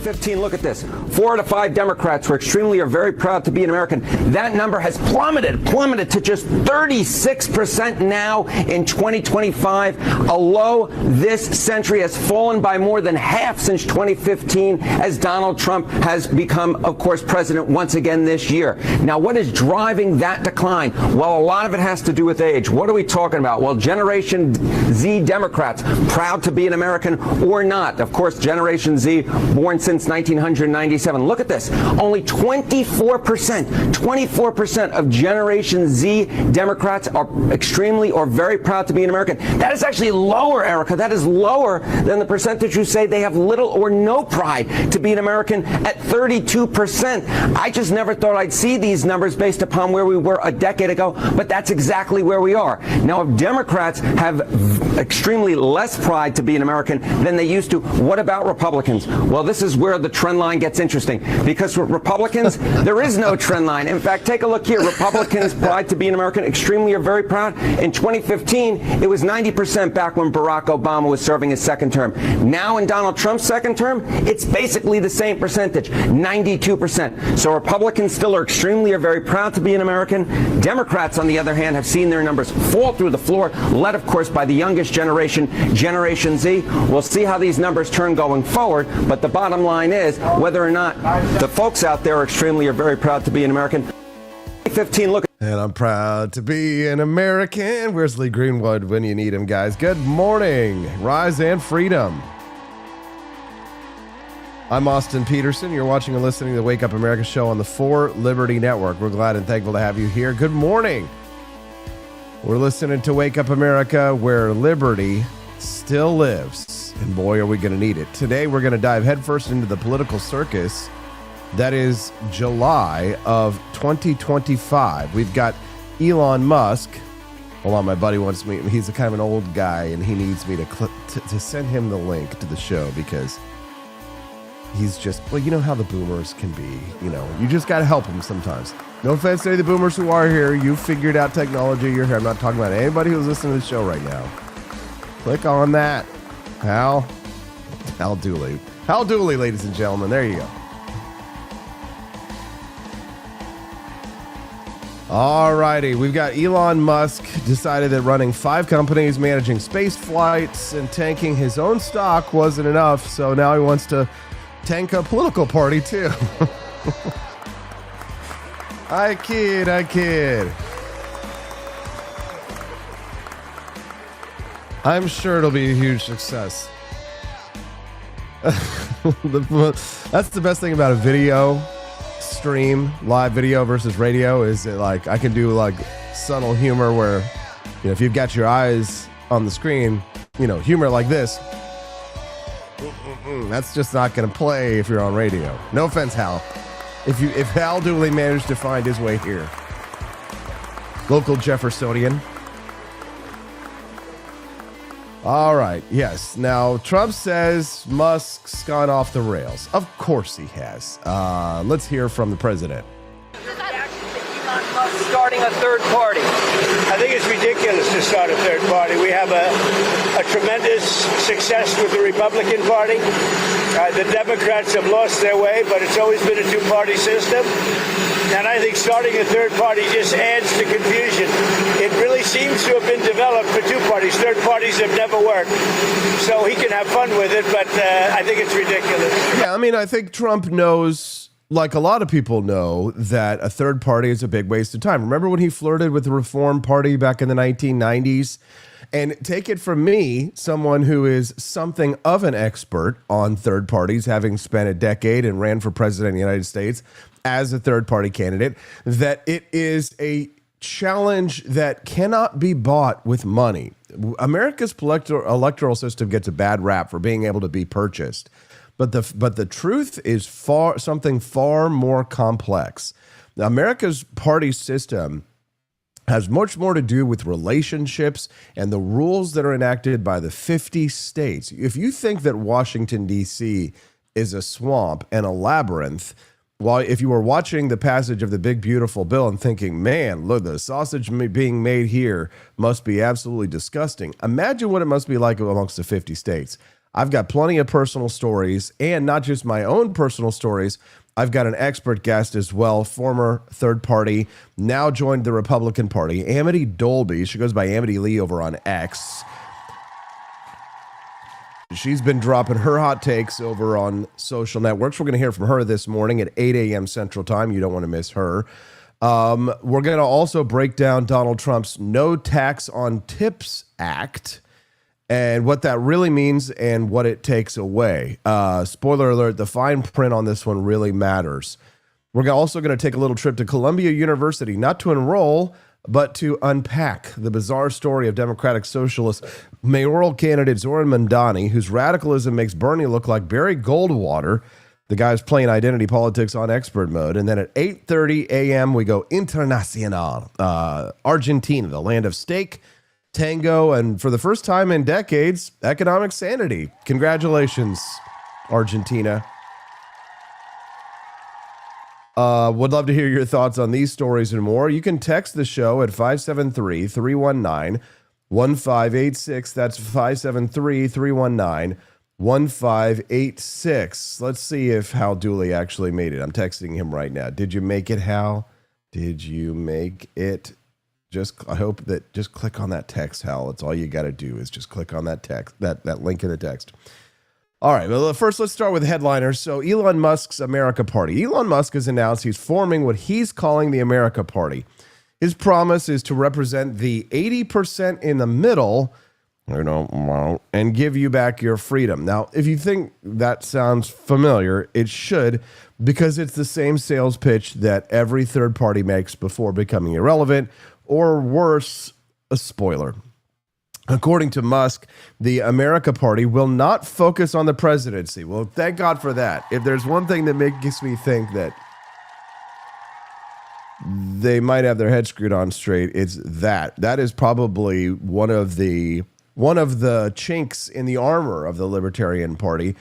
2015, look at this. 4 out of 5 Democrats were extremely or very proud to be an American. That number has plummeted to just 36% now in 2025. A low this century has fallen by more than half since 2015 as Donald Trump has become, of course, president once again this year. Now, what is driving that decline? Well, a lot of it has to do with age. What are we talking about? Well, Generation Z Democrats, proud to be an American or not. Of course, Generation Z, born since 1997. Look at this. Only 24% of Generation Z Democrats are extremely or very proud to be an American. That is actually lower, Erica. That is lower than the percentage who say they have little or no pride to be an American at 32%. I just never thought I'd see these numbers based upon where we were a decade ago, but that's exactly where we are. Now, if Democrats have extremely less pride to be an American than they used to, what about Republicans? Well, this is where the trend line gets interesting, because with Republicans, there is no trend line. In fact, take a look here. Republicans' pride to be an American, extremely or very proud. In 2015, it was 90% back when Barack Obama was serving his second term. Now in Donald Trump's second term, it's basically the same percentage, 92%. So Republicans still are extremely or very proud to be an American. Democrats, on the other hand, have seen their numbers fall through the floor, led, of course, by the youngest generation, Generation Z. We'll see how these numbers turn going forward, but the bottom line is whether or not the folks out there are extremely or very proud to be an American. 15, look. And I'm proud to be an American. Where's Lee Greenwood when you need him, guys? Good morning. Rise and freedom. I'm Austin Peterson. You're watching and listening to the Wake Up America show on the 4 Liberty Network. We're glad and thankful to have you here. Good morning. We're listening to Wake Up America, where liberty still lives. And boy, are we going to need it. Today, we're going to dive headfirst into the political circus that is July of 2025. We've got Elon Musk. Hold on, my buddy wants me. He's a kind of an old guy, and he needs me to send him the link to the show because he's just, well, you know how the boomers can be. You know, you just got to help them sometimes. No offense to any of the boomers who are here. You figured out technology. You're here. I'm not talking about anybody who's listening to the show right now. Click on that. Hal Dooley. Hal Dooley, ladies and gentlemen. There you go. All righty. We've got Elon Musk decided that running 5 companies, managing space flights, and tanking his own stock wasn't enough. So now he wants to tank a political party, too. I kid. I'm sure it'll be a huge success. That's the best thing about a video stream, live video versus radio, is that, like, I can do like subtle humor where, you know, if you've got your eyes on the screen, you know, humor like this, that's just not going to play if you're on radio. No offense, Hal. If Hal Dooley managed to find his way here. Local Jeffersonian. All right, yes. Now, Trump says Musk's gone off the rails. Of course he has. Let's hear from the president. Elon Musk starting a third party. I think it's ridiculous to start a third party. We have a tremendous success with the Republican Party. The Democrats have lost their way, but it's always been a two-party system. And I think starting a third party just adds to confusion. It really seems to have been developed for two parties. Third parties have never worked. So he can have fun with it, but I think it's ridiculous. Yeah, I mean, I think Trump knows, like a lot of people know, that a third party is a big waste of time. Remember when he flirted with the Reform Party back in the 1990s? And take it from me, someone who is something of an expert on third parties, having spent a decade and ran for president of the United States as a third party candidate, that it is a challenge that cannot be bought with money. America's electoral system gets a bad rap for being able to be purchased. But the truth is something far more complex. America's party system has much more to do with relationships and the rules that are enacted by the 50 states. If you think that Washington, D.C. is a swamp and a labyrinth, well, if you were watching the passage of the big, beautiful bill and thinking, man, look, the sausage being made here must be absolutely disgusting. Imagine what it must be like amongst the 50 states. I've got plenty of personal stories, and not just my own personal stories. I've got an expert guest as well, former third party, now joined the Republican Party, Amity Dolby. She goes by Amity Lee over on X. She's been dropping her hot takes over on social networks. We're going to hear from her this morning at 8 a.m. Central Time. You don't want to miss her. We're going to also break down Donald Trump's No Tax on Tips Act and what that really means and what it takes away. Spoiler alert, the fine print on this one really matters. We're also going to take a little trip to Columbia University, not to enroll, but to unpack the bizarre story of Democratic Socialist mayoral candidate Zohran Mamdani, whose radicalism makes Bernie look like Barry Goldwater. The guy's playing identity politics on expert mode. And then at 8:30 a.m., we go internacional. Argentina, the land of steak, tango, and for the first time in decades, economic sanity. Congratulations, Argentina. Would love to hear your thoughts on these stories and more. You can text the show at 573-319-1586. That's 573-319-1586. Let's see if Hal Dooley actually made it. I'm texting him right now. Did you make it, Hal? Did you make it? I hope that just click on that text, Hal. That's all you got to do is just click on that text, that link in the text. All right, well, first let's start with headliners. So Elon Musk's America Party. Elon Musk has announced he's forming what he's calling the America Party. His promise is to represent the 80% in the middle, and give you back your freedom. Now, if you think that sounds familiar, it should, because it's the same sales pitch that every third party makes before becoming irrelevant, or worse, a spoiler. According to Musk, the America Party will not focus on the presidency. Well, thank God for that. If there's one thing that makes me think that they might have their head screwed on straight, it's that. That is probably one of the chinks in the armor of the Libertarian Party,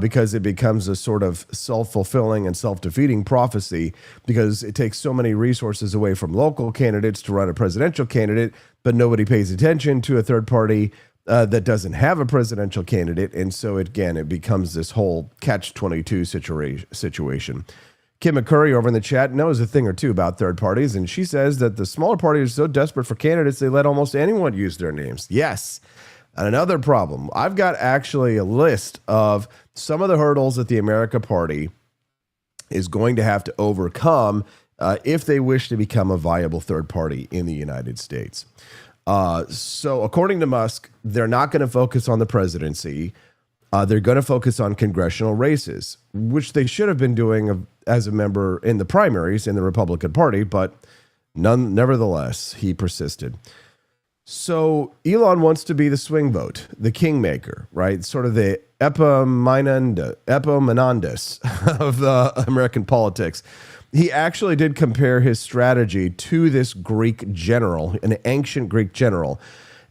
because it becomes a sort of self-fulfilling and self-defeating prophecy, because it takes so many resources away from local candidates to run a presidential candidate, but nobody pays attention to a third party that doesn't have a presidential candidate. And so, again, it becomes this whole catch-22 situation. Kim McCurry over in the chat knows a thing or two about third parties, and she says that the smaller parties are so desperate for candidates, they let almost anyone use their names. Yes. And another problem, I've got actually a list of some of the hurdles that the America Party is going to have to overcome if they wish to become a viable third party in the United States. So according to Musk, they're not going to focus on the presidency. They're going to focus on congressional races, which they should have been doing as a member in the primaries in the Republican Party, but nevertheless, he persisted. So Elon wants to be the swing vote, the kingmaker, right? Sort of the Epaminondas of American politics. He actually did compare his strategy to this Greek general, an ancient Greek general.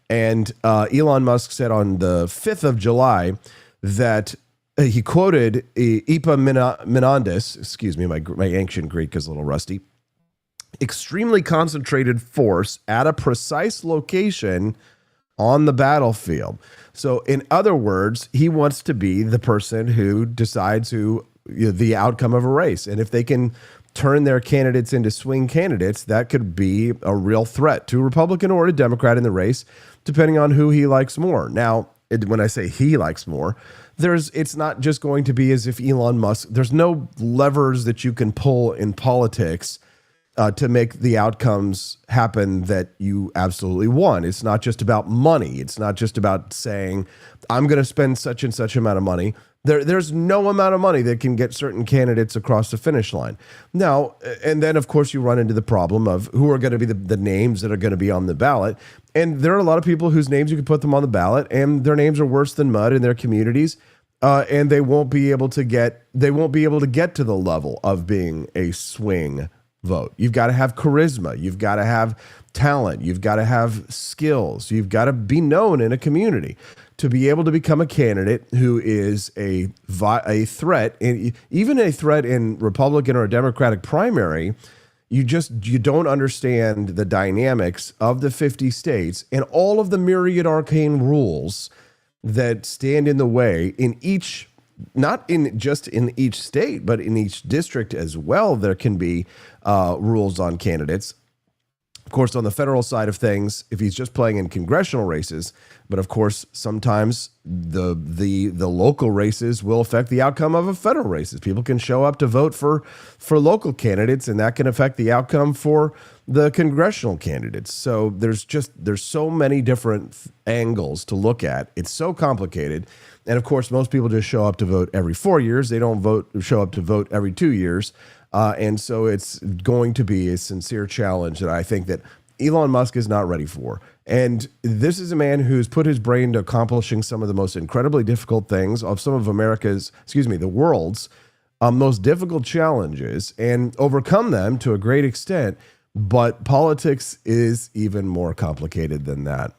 And Elon Musk said on the 5th of July that he quoted Epaminondas, excuse me, my ancient Greek is a little rusty, extremely concentrated force at a precise location on the battlefield. So in other words, he wants to be the person who decides the outcome of a race. And if they can turn their candidates into swing candidates, that could be a real threat to a Republican or a Democrat in the race, depending on who he likes more. Now, when I say he likes more, it's not just going to be as if Elon Musk, there's no levers that you can pull in politics to make the outcomes happen that you absolutely want. It's not just about money. It's not just about saying, I'm going to spend such and such amount of money. There's no amount of money that can get certain candidates across the finish line. Now, and then, of course, you run into the problem of who are going to be the names that are going to be on the ballot. And there are a lot of people whose names you can put them on the ballot, and their names are worse than mud in their communities, and they won't be able to get to the level of being a swing vote. You've got to have charisma. You've got to have talent. You've got to have skills. You've got to be known in a community to be able to become a candidate who is a threat, and even a threat in Republican or Democratic primary. You don't understand the dynamics of the 50 states and all of the myriad arcane rules that stand in the way in each, not in just in each state, but in each district as well. There can be rules on candidates. Of course, on the federal side of things, if he's just playing in congressional races, but of course, sometimes the local races will affect the outcome of a federal races. People can show up to vote for local candidates, and that can affect the outcome for the congressional candidates. So there's so many different angles to look at. It's so complicated. And of course, most people just show up to vote every 4 years. They don't show up to vote every 2 years. And so it's going to be a sincere challenge that I think that Elon Musk is not ready for. And this is a man who's put his brain to accomplishing some of the most incredibly difficult things of some of the world's most difficult challenges and overcome them to a great extent. But politics is even more complicated than that.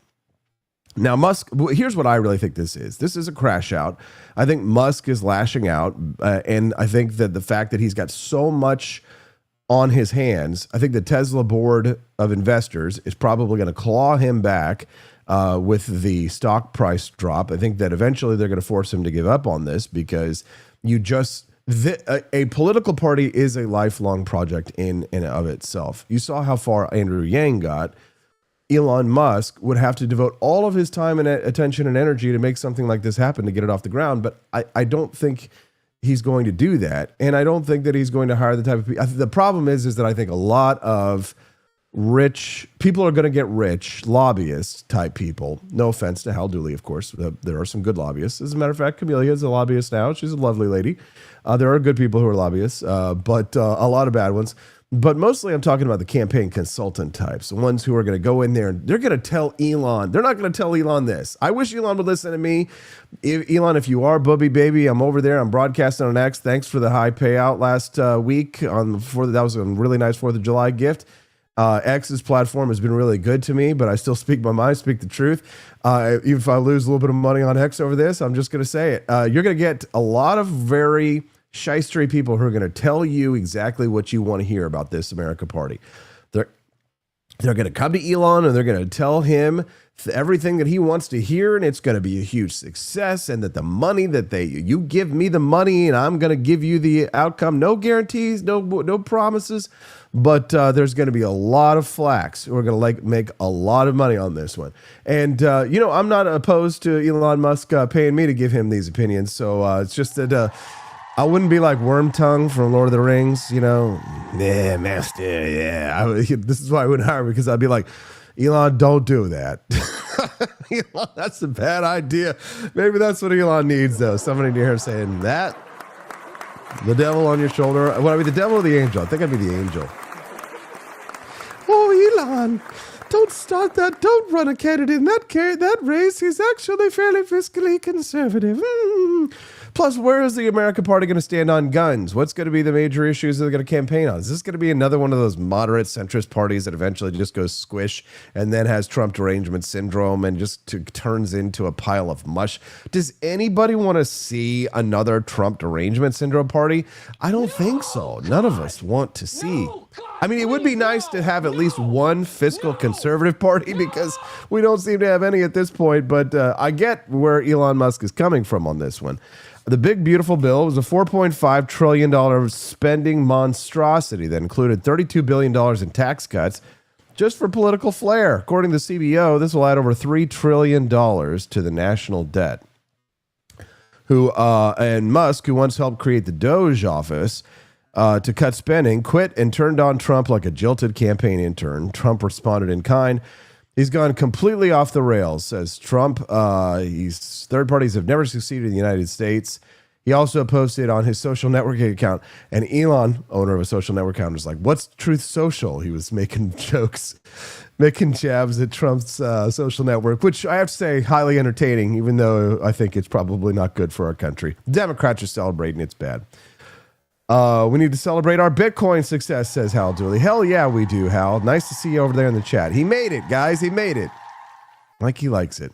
Now, Musk, here's what I really think this is. This is a crash out. I think Musk is lashing out. And I think that the fact that he's got so much on his hands, I think the Tesla board of investors is probably going to claw him back with the stock price drop. I think that eventually they're going to force him to give up on this because a political party is a lifelong project in and of itself. You saw how far Andrew Yang got. Elon Musk would have to devote all of his time and attention and energy to make something like this happen, to get it off the ground. But I don't think he's going to do that. And I don't think that he's going to hire the type of people. The problem is that I think a lot of rich people are going to get rich, lobbyist type people. No offense to Hal Dooley, of course. There are some good lobbyists. As a matter of fact, Camellia is a lobbyist now. She's a lovely lady. There are good people who are lobbyists, but a lot of bad ones. But mostly I'm talking about the campaign consultant types, the ones who are going to go in there and they're going to tell Elon. They're not going to tell Elon this. I wish Elon would listen to me. Elon, if you are Booby Baby, I'm over there. I'm broadcasting on X. Thanks for the high payout last week. That was a really nice 4th of July gift. X's platform has been really good to me, but I still speak my mind, speak the truth. Even if I lose a little bit of money on X over this, I'm just going to say it. You're going to get a lot of very shystery people who are going to tell you exactly what you want to hear about this America party. They're going to come to Elon and they're going to tell him everything that he wants to hear, and it's going to be a huge success, and that the money that you give me the money and I'm going to give you the outcome. No guarantees, no promises, but there's going to be a lot of flacks who are going to make a lot of money on this one. And I'm not opposed to Elon Musk paying me to give him these opinions. So it's just that I wouldn't be like Wormtongue from Lord of the Rings, Yeah, master, yeah. This is why I wouldn't hire me, because I'd be like, Elon, don't do that. Elon, that's a bad idea. Maybe that's what Elon needs, though. Somebody near him saying that. The devil on your shoulder. Would I be the devil or the angel? I think I'd be the angel. Oh, Elon, don't start that. Don't run a candidate in that race. He's actually fairly fiscally conservative. Plus, where is the America Party going to stand on guns? What's going to be the major issues that they're going to campaign on? Is this going to be another one of those moderate centrist parties that eventually just goes squish and then has Trump derangement syndrome and just turns into a pile of mush? Does anybody want to see another Trump derangement syndrome party? I don't think so. None of us want to see. I mean, it would be nice to have at least one fiscal conservative party, because we don't seem to have any at this point. But I get where Elon Musk is coming from on this one. The big, beautiful bill was a $4.5 trillion spending monstrosity that included $32 billion in tax cuts just for political flair. According to the CBO, this will add over $3 trillion to the national debt. And Musk, who once helped create the Doge office to cut spending, quit and turned on Trump like a jilted campaign intern. Trump responded in kind. He's gone completely off the rails, says Trump. Third parties have never succeeded in the United States. He also posted on his social networking account, and Elon, owner of a social network account, was like, "What's Truth Social?" He was making jokes, making jabs at Trump's social network, which I have to say, highly entertaining, even though I think it's probably not good for our country. Democrats are celebrating. It's bad. We need to celebrate our Bitcoin success, says Hal Dooley. Hell yeah, we do, Hal. Nice to see you over there in the chat. He made it, guys. He made it. Like he likes it.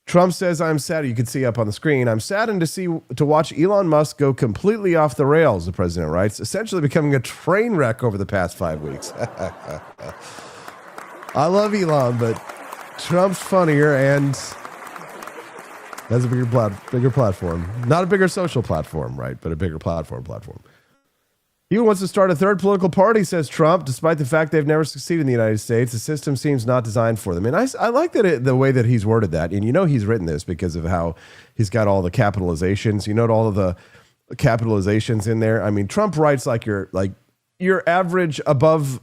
Trump says, I'm sad. You can see up on the screen. I'm saddened to watch Elon Musk go completely off the rails, the president writes, essentially becoming a train wreck over the past 5 weeks. I love Elon, but Trump's funnier, and That's a bigger platform. Not a bigger social platform, right? But a bigger platform. He wants to start a third political party, says Trump, despite the fact they've never succeeded in the United States. The system seems not designed for them. And I like that the way that he's worded that. And he's written this because of how he's got all the capitalizations. All of the capitalizations in there. I mean, Trump writes like your average above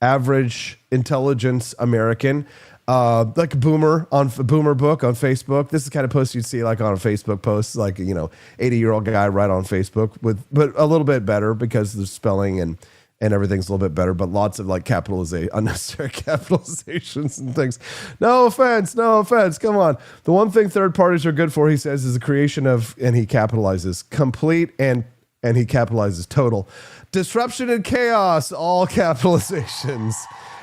average intelligence American. Like Boomer book on Facebook. This is the kind of post you'd see like on a Facebook post, like 80-year-old guy right on Facebook but a little bit better because the spelling and everything's a little bit better, but lots of like unnecessary capitalizations and things. No offense. Come on. The one thing third parties are good for, he says, is the creation of, and he capitalizes, complete and he capitalizes total disruption and chaos, all capitalizations.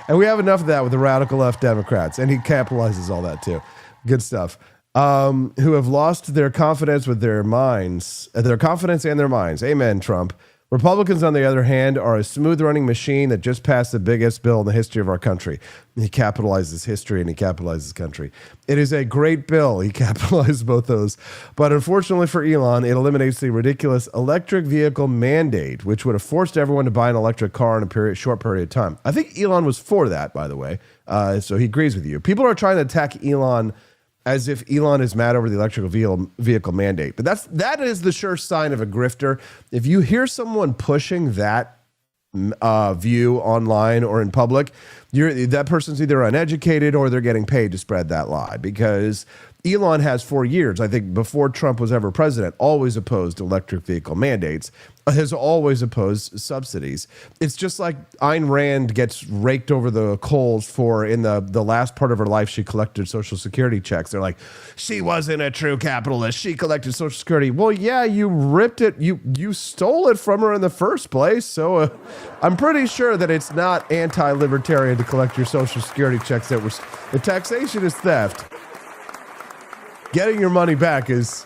And we have enough of that with the radical left Democrats. And he capitalizes all that too. Good stuff. Who have lost their confidence with their minds, their confidence and their minds. Amen, Trump. Republicans, on the other hand, are a smooth-running machine that just passed the biggest bill in the history of our country. He capitalizes history and he capitalizes country. It is a great bill. He capitalized both those. But unfortunately for Elon, it eliminates the ridiculous electric vehicle mandate, which would have forced everyone to buy an electric car in a short period of time. I think Elon was for that, by the way. So he agrees with you. People are trying to attack Elon as if Elon is mad over the electrical vehicle mandate. But that is the sure sign of a grifter. If you hear someone pushing that view online or in public, that person's either uneducated or they're getting paid to spread that lie. Because Elon has for years, I think before Trump was ever president, always opposed electric vehicle mandates, has always opposed subsidies. It's just like Ayn Rand gets raked over the coals for in the last part of her life, she collected Social Security checks. They're like, she wasn't a true capitalist. She collected Social Security. Well, yeah, you ripped it. You stole it from her in the first place. So I'm pretty sure that it's not anti-libertarian to collect your Social Security checks. The taxation is theft. Getting your money back is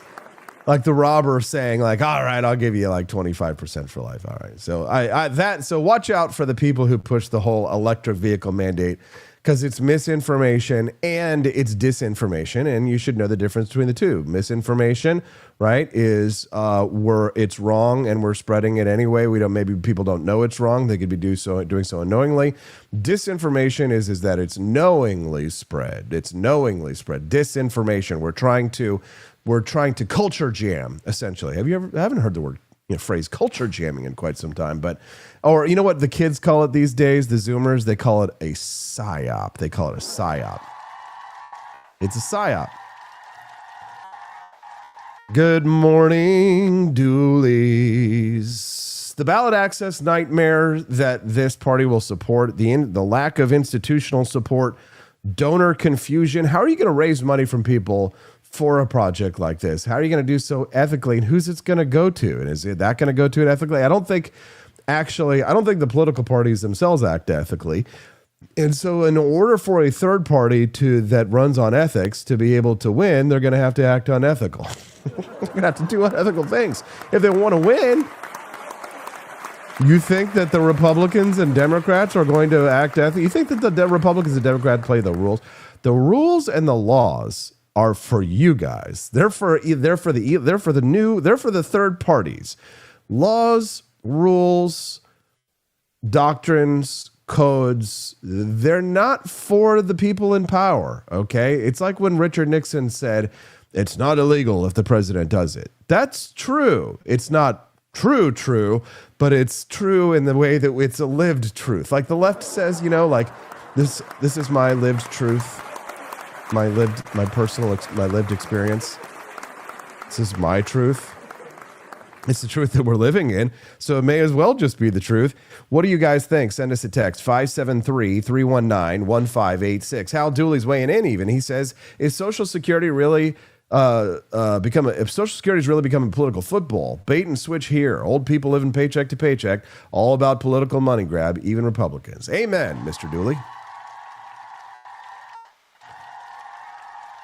like the robber saying, like, all right, I'll give you like 25% for life. All right. So so watch out for the people who push the whole electric vehicle mandate, because it's misinformation and it's disinformation, and you should know the difference between the two. Misinformation, right, is it's wrong and we're spreading it anyway. Maybe people don't know it's wrong. They could be doing so unknowingly. Disinformation is that it's knowingly spread. It's knowingly spread. Disinformation. We're trying to culture jam, essentially. I haven't heard the phrase culture jamming in quite some time, or you know what the kids call it these days, the Zoomers, they call it a psyop. They call it a psyop. It's a psyop. Good morning, Doolies. The ballot access nightmare that this party will support, the lack of institutional support, donor confusion. How are you going to raise money from people for a project like this? How are you going to do so ethically, and who's it's going to go to? And is that going to go to it ethically? I don't think the political parties themselves act ethically. And so in order for a third party that runs on ethics to be able to win, they're going to have to act unethical. They're going to have to do unethical things if they want to win. You think that the Republicans and Democrats are going to act ethically? You think that the Republicans and Democrats play the rules? The rules and the laws are for you guys. They're for the third parties. Laws, rules, doctrines, codes, they're not for the people in power, okay? It's like when Richard Nixon said, it's not illegal if the president does it. That's true. It's not true, but it's true in the way that it's a lived truth. Like the left says, like this is my lived truth. My lived experience. This is my truth. It's the truth that we're living in, so it may as well just be the truth. What do you guys think? Send us a text, 573-319-1586. Hal Dooley's weighing in even. He says, if Social Security is really becoming political football, bait and switch here. Old people living paycheck to paycheck, all about political money grab, even Republicans. Amen, Mr. Dooley.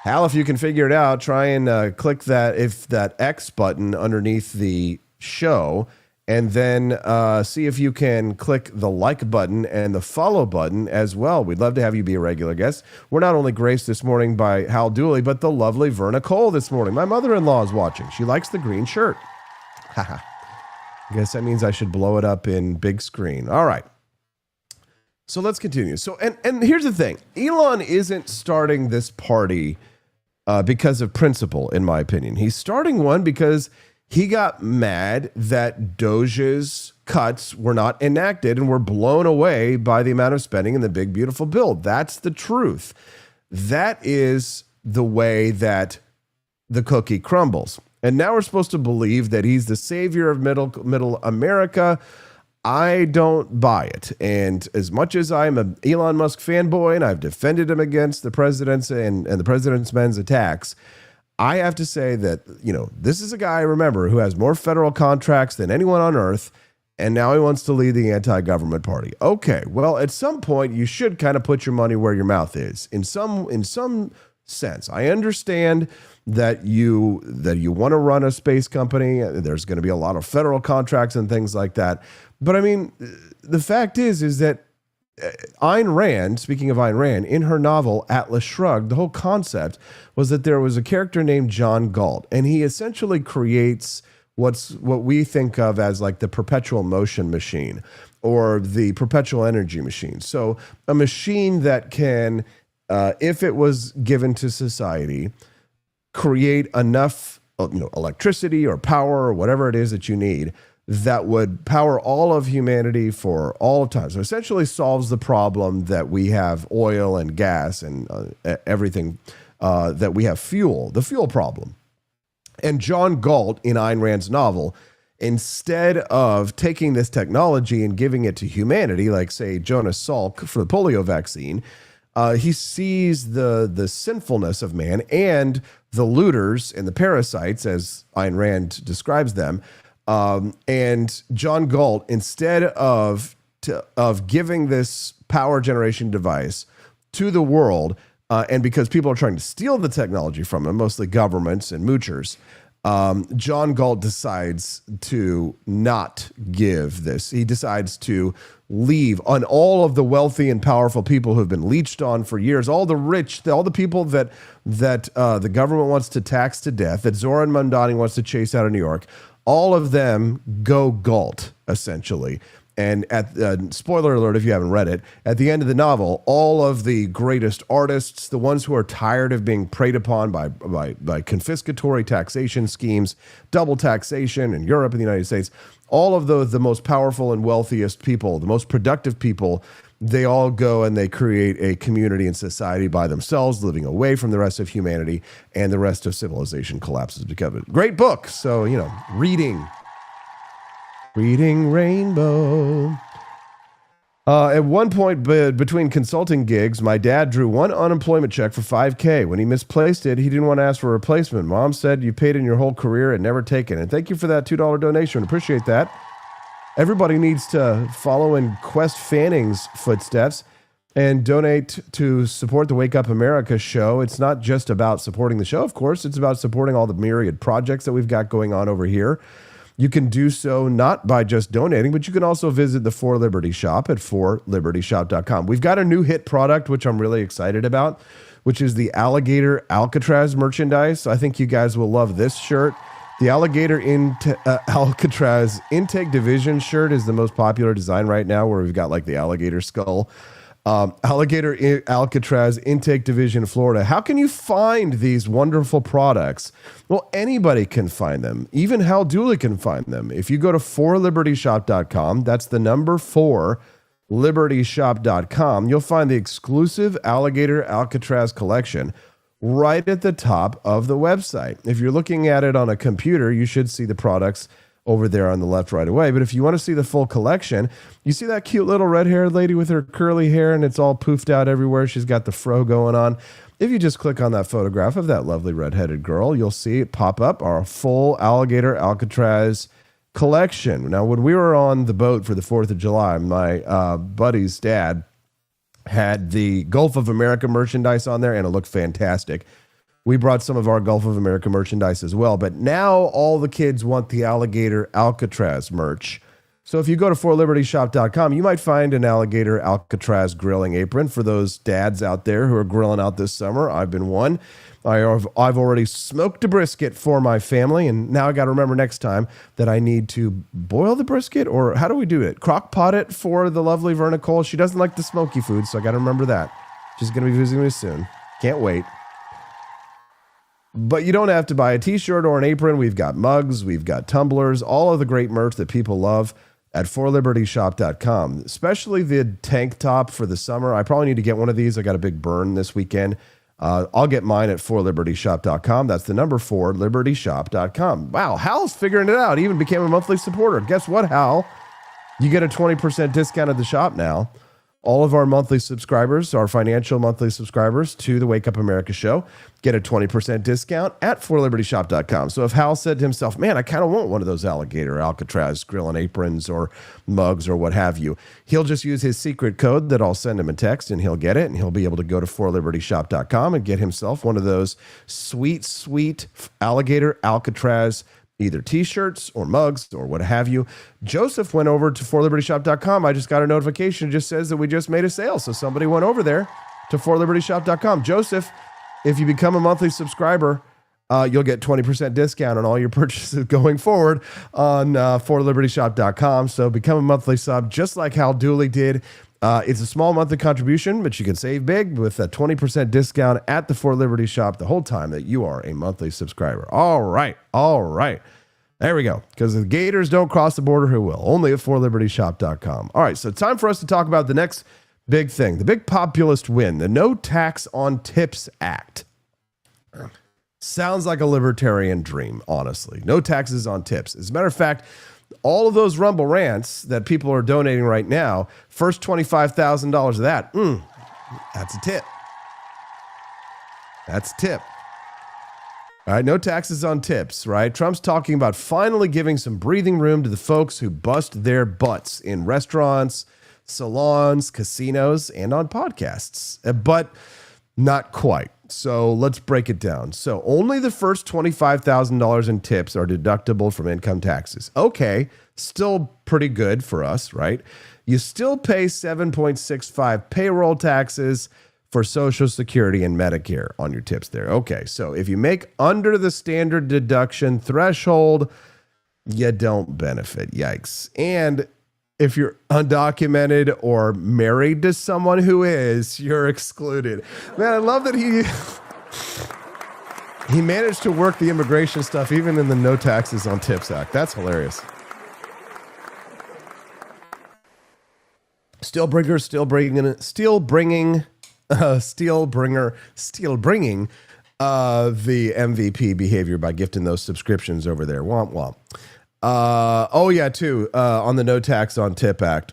Hal, if you can figure it out, try and click that X button underneath the show And then see if you can click the like button and the follow button as well. We'd love to have you be a regular guest. We're not only graced this morning by Hal Dooley, but the lovely Verna Cole this morning. My mother-in-law is watching. She likes the green shirt. Haha. I guess that means I should blow it up in big screen. All right. So let's continue. So, and here's the thing. Elon isn't starting this party because of principle, in my opinion. He's starting one because he got mad that Doge's cuts were not enacted and were blown away by the amount of spending in the big, beautiful bill. That's the truth. That is the way that the cookie crumbles. And now we're supposed to believe that he's the savior of middle America. I don't buy it. And as much as I'm an Elon Musk fanboy and I've defended him against the president's and the president's men's attacks, I have to say that, this is a guy, remember, who has more federal contracts than anyone on earth, and now he wants to lead the anti-government party. Okay, well, at some point, you should kind of put your money where your mouth is. In some sense, I understand that you want to run a space company. There's going to be a lot of federal contracts and things like that. But I mean, the fact is that Ayn Rand, speaking of Ayn Rand, in her novel Atlas Shrugged, the whole concept was that there was a character named John Galt, and he essentially creates what we think of as like the perpetual motion machine or the perpetual energy machine. So a machine that can, if it was given to society, create enough electricity or power or whatever it is that you need that would power all of humanity for all of time. So essentially solves the problem that we have oil and gas and everything, that we have fuel, the fuel problem. And John Galt, in Ayn Rand's novel, instead of taking this technology and giving it to humanity, like, say, Jonas Salk for the polio vaccine, he sees the sinfulness of man and the looters and the parasites, as Ayn Rand describes them. And John Galt, instead of giving this power generation device to the world, and because people are trying to steal the technology from him, mostly governments and moochers, John Galt decides to not give this. He decides to leave on all of the wealthy and powerful people who have been leeched on for years, all the rich, all the people that the government wants to tax to death, that Zohran Mamdani wants to chase out of New York. All of them go Galt, essentially. And spoiler alert if you haven't read it, at the end of the novel, all of the greatest artists, the ones who are tired of being preyed upon by confiscatory taxation schemes, double taxation in Europe and the United States, all of the most powerful and wealthiest people, the most productive people, they all go and they create a community and society by themselves, living away from the rest of humanity, and the rest of civilization collapses because of it. Great book. So, reading Rainbow. At one point between consulting gigs, my dad drew one unemployment check for $5,000. When he misplaced it, he didn't want to ask for a replacement. Mom said, "You paid in your whole career and never taken." And thank you for that $2 donation. Appreciate that. Everybody needs to follow in Quest Fanning's footsteps and donate to support the Wake Up America show. It's not just about supporting the show, of course. It's about supporting all the myriad projects that we've got going on over here. You can do so not by just donating, but you can also visit the 4Liberty shop at 4libertyshop.com. We've got a new hit product, which I'm really excited about, which is the Alligator Alcatraz merchandise. I think you guys will love this shirt. The Alligator Alcatraz Intake Division shirt is the most popular design right now, where we've got like the alligator skull. Alligator Alcatraz Intake Division, Florida. How can you find these wonderful products? Well, anybody can find them. Even Hal Dooley can find them. If you go to 4libertyshop.com, that's the number 4, libertyshop.com, you'll find the exclusive Alligator Alcatraz collection right at the top of the website. If you're looking at it on a computer, you should see the products over there on the left right away. But if you want to see the full collection, you see that cute little red-haired lady with her curly hair and it's all poofed out everywhere. She's got the fro going on. If you just click on that photograph of that lovely red-headed girl, you'll see it pop up, our full Alligator Alcatraz collection. Now, when we were on the boat for the 4th of July, my buddy's dad had the Gulf of America merchandise on there, and it looked fantastic. We brought some of our Gulf of America merchandise as well. But now all the kids want the alligator Alcatraz merch. So if you go to forlibertyshop.com, you might find an alligator Alcatraz grilling apron for those dads out there who are grilling out this summer. I've been one. I've already smoked a brisket for my family, and now I got to remember next time that I need to boil the brisket, or how do we do it? Crock pot it for the lovely Verna Cole. She doesn't like the smoky food, so I got to remember that. She's going to be visiting me soon. Can't wait. But you don't have to buy a t-shirt or an apron. We've got mugs, we've got tumblers, all of the great merch that people love at forlibertyshop.com, especially the tank top for the summer. I probably need to get one of these. I got a big burn this weekend. I'll get mine at forlibertyshop.com. That's the number 4, libertyshop.com. Wow, Hal's figuring it out. He even became a monthly supporter. Guess what, Hal? You get a 20% discount at the shop now. All of our monthly subscribers, our financial monthly subscribers to the Wake Up America show, get a 20% discount at forlibertyshop.com. So if Hal said to himself, man, I kind of want one of those alligator Alcatraz grill and aprons or mugs or what have you, he'll just use his secret code that I'll send him a text and he'll get it, and he'll be able to go to forlibertyshop.com and get himself one of those sweet, sweet alligator Alcatraz either t-shirts or mugs or what have you. Joseph went over to forlibertyshop.com. I just got a notification. It just says that we just made a sale. So somebody went over there to forlibertyshop.com. Joseph, if you become a monthly subscriber, you'll get 20% discount on all your purchases going forward on forlibertyshop.com. So become a monthly sub just like Hal Dooley did. It's a small monthly contribution, but you can save big with a 20% discount at the For Liberty shop the whole time that you are a monthly subscriber. All right. There we go. Because the Gators don't cross the border, who will? Only at forlibertyshop.com. All right, so time for us to talk about the next big thing, the big populist win, the No Tax on Tips Act. Sounds like a libertarian dream, honestly. No taxes on tips. As a matter of fact, all of those Rumble rants that people are donating right now, first $25,000 of that, that's a tip. That's a tip. All right, no taxes on tips, right? Trump's talking about finally giving some breathing room to the folks who bust their butts in restaurants, salons, casinos, and on podcasts. But not quite. So let's break it down. So only the first $25,000 in tips are deductible from income taxes. Okay, still pretty good for us, right? You still pay 7.65 payroll taxes for Social Security and Medicare on your tips there. Okay, so if you make under the standard deduction threshold, you don't benefit. Yikes. And if you're undocumented or married to someone who is, you're excluded. Man, I love that he managed to work the immigration stuff even in the No Taxes on Tips Act. That's hilarious. Still bringing the MVP behavior by gifting those subscriptions over there. Womp womp. On the No Tax on Tip Act,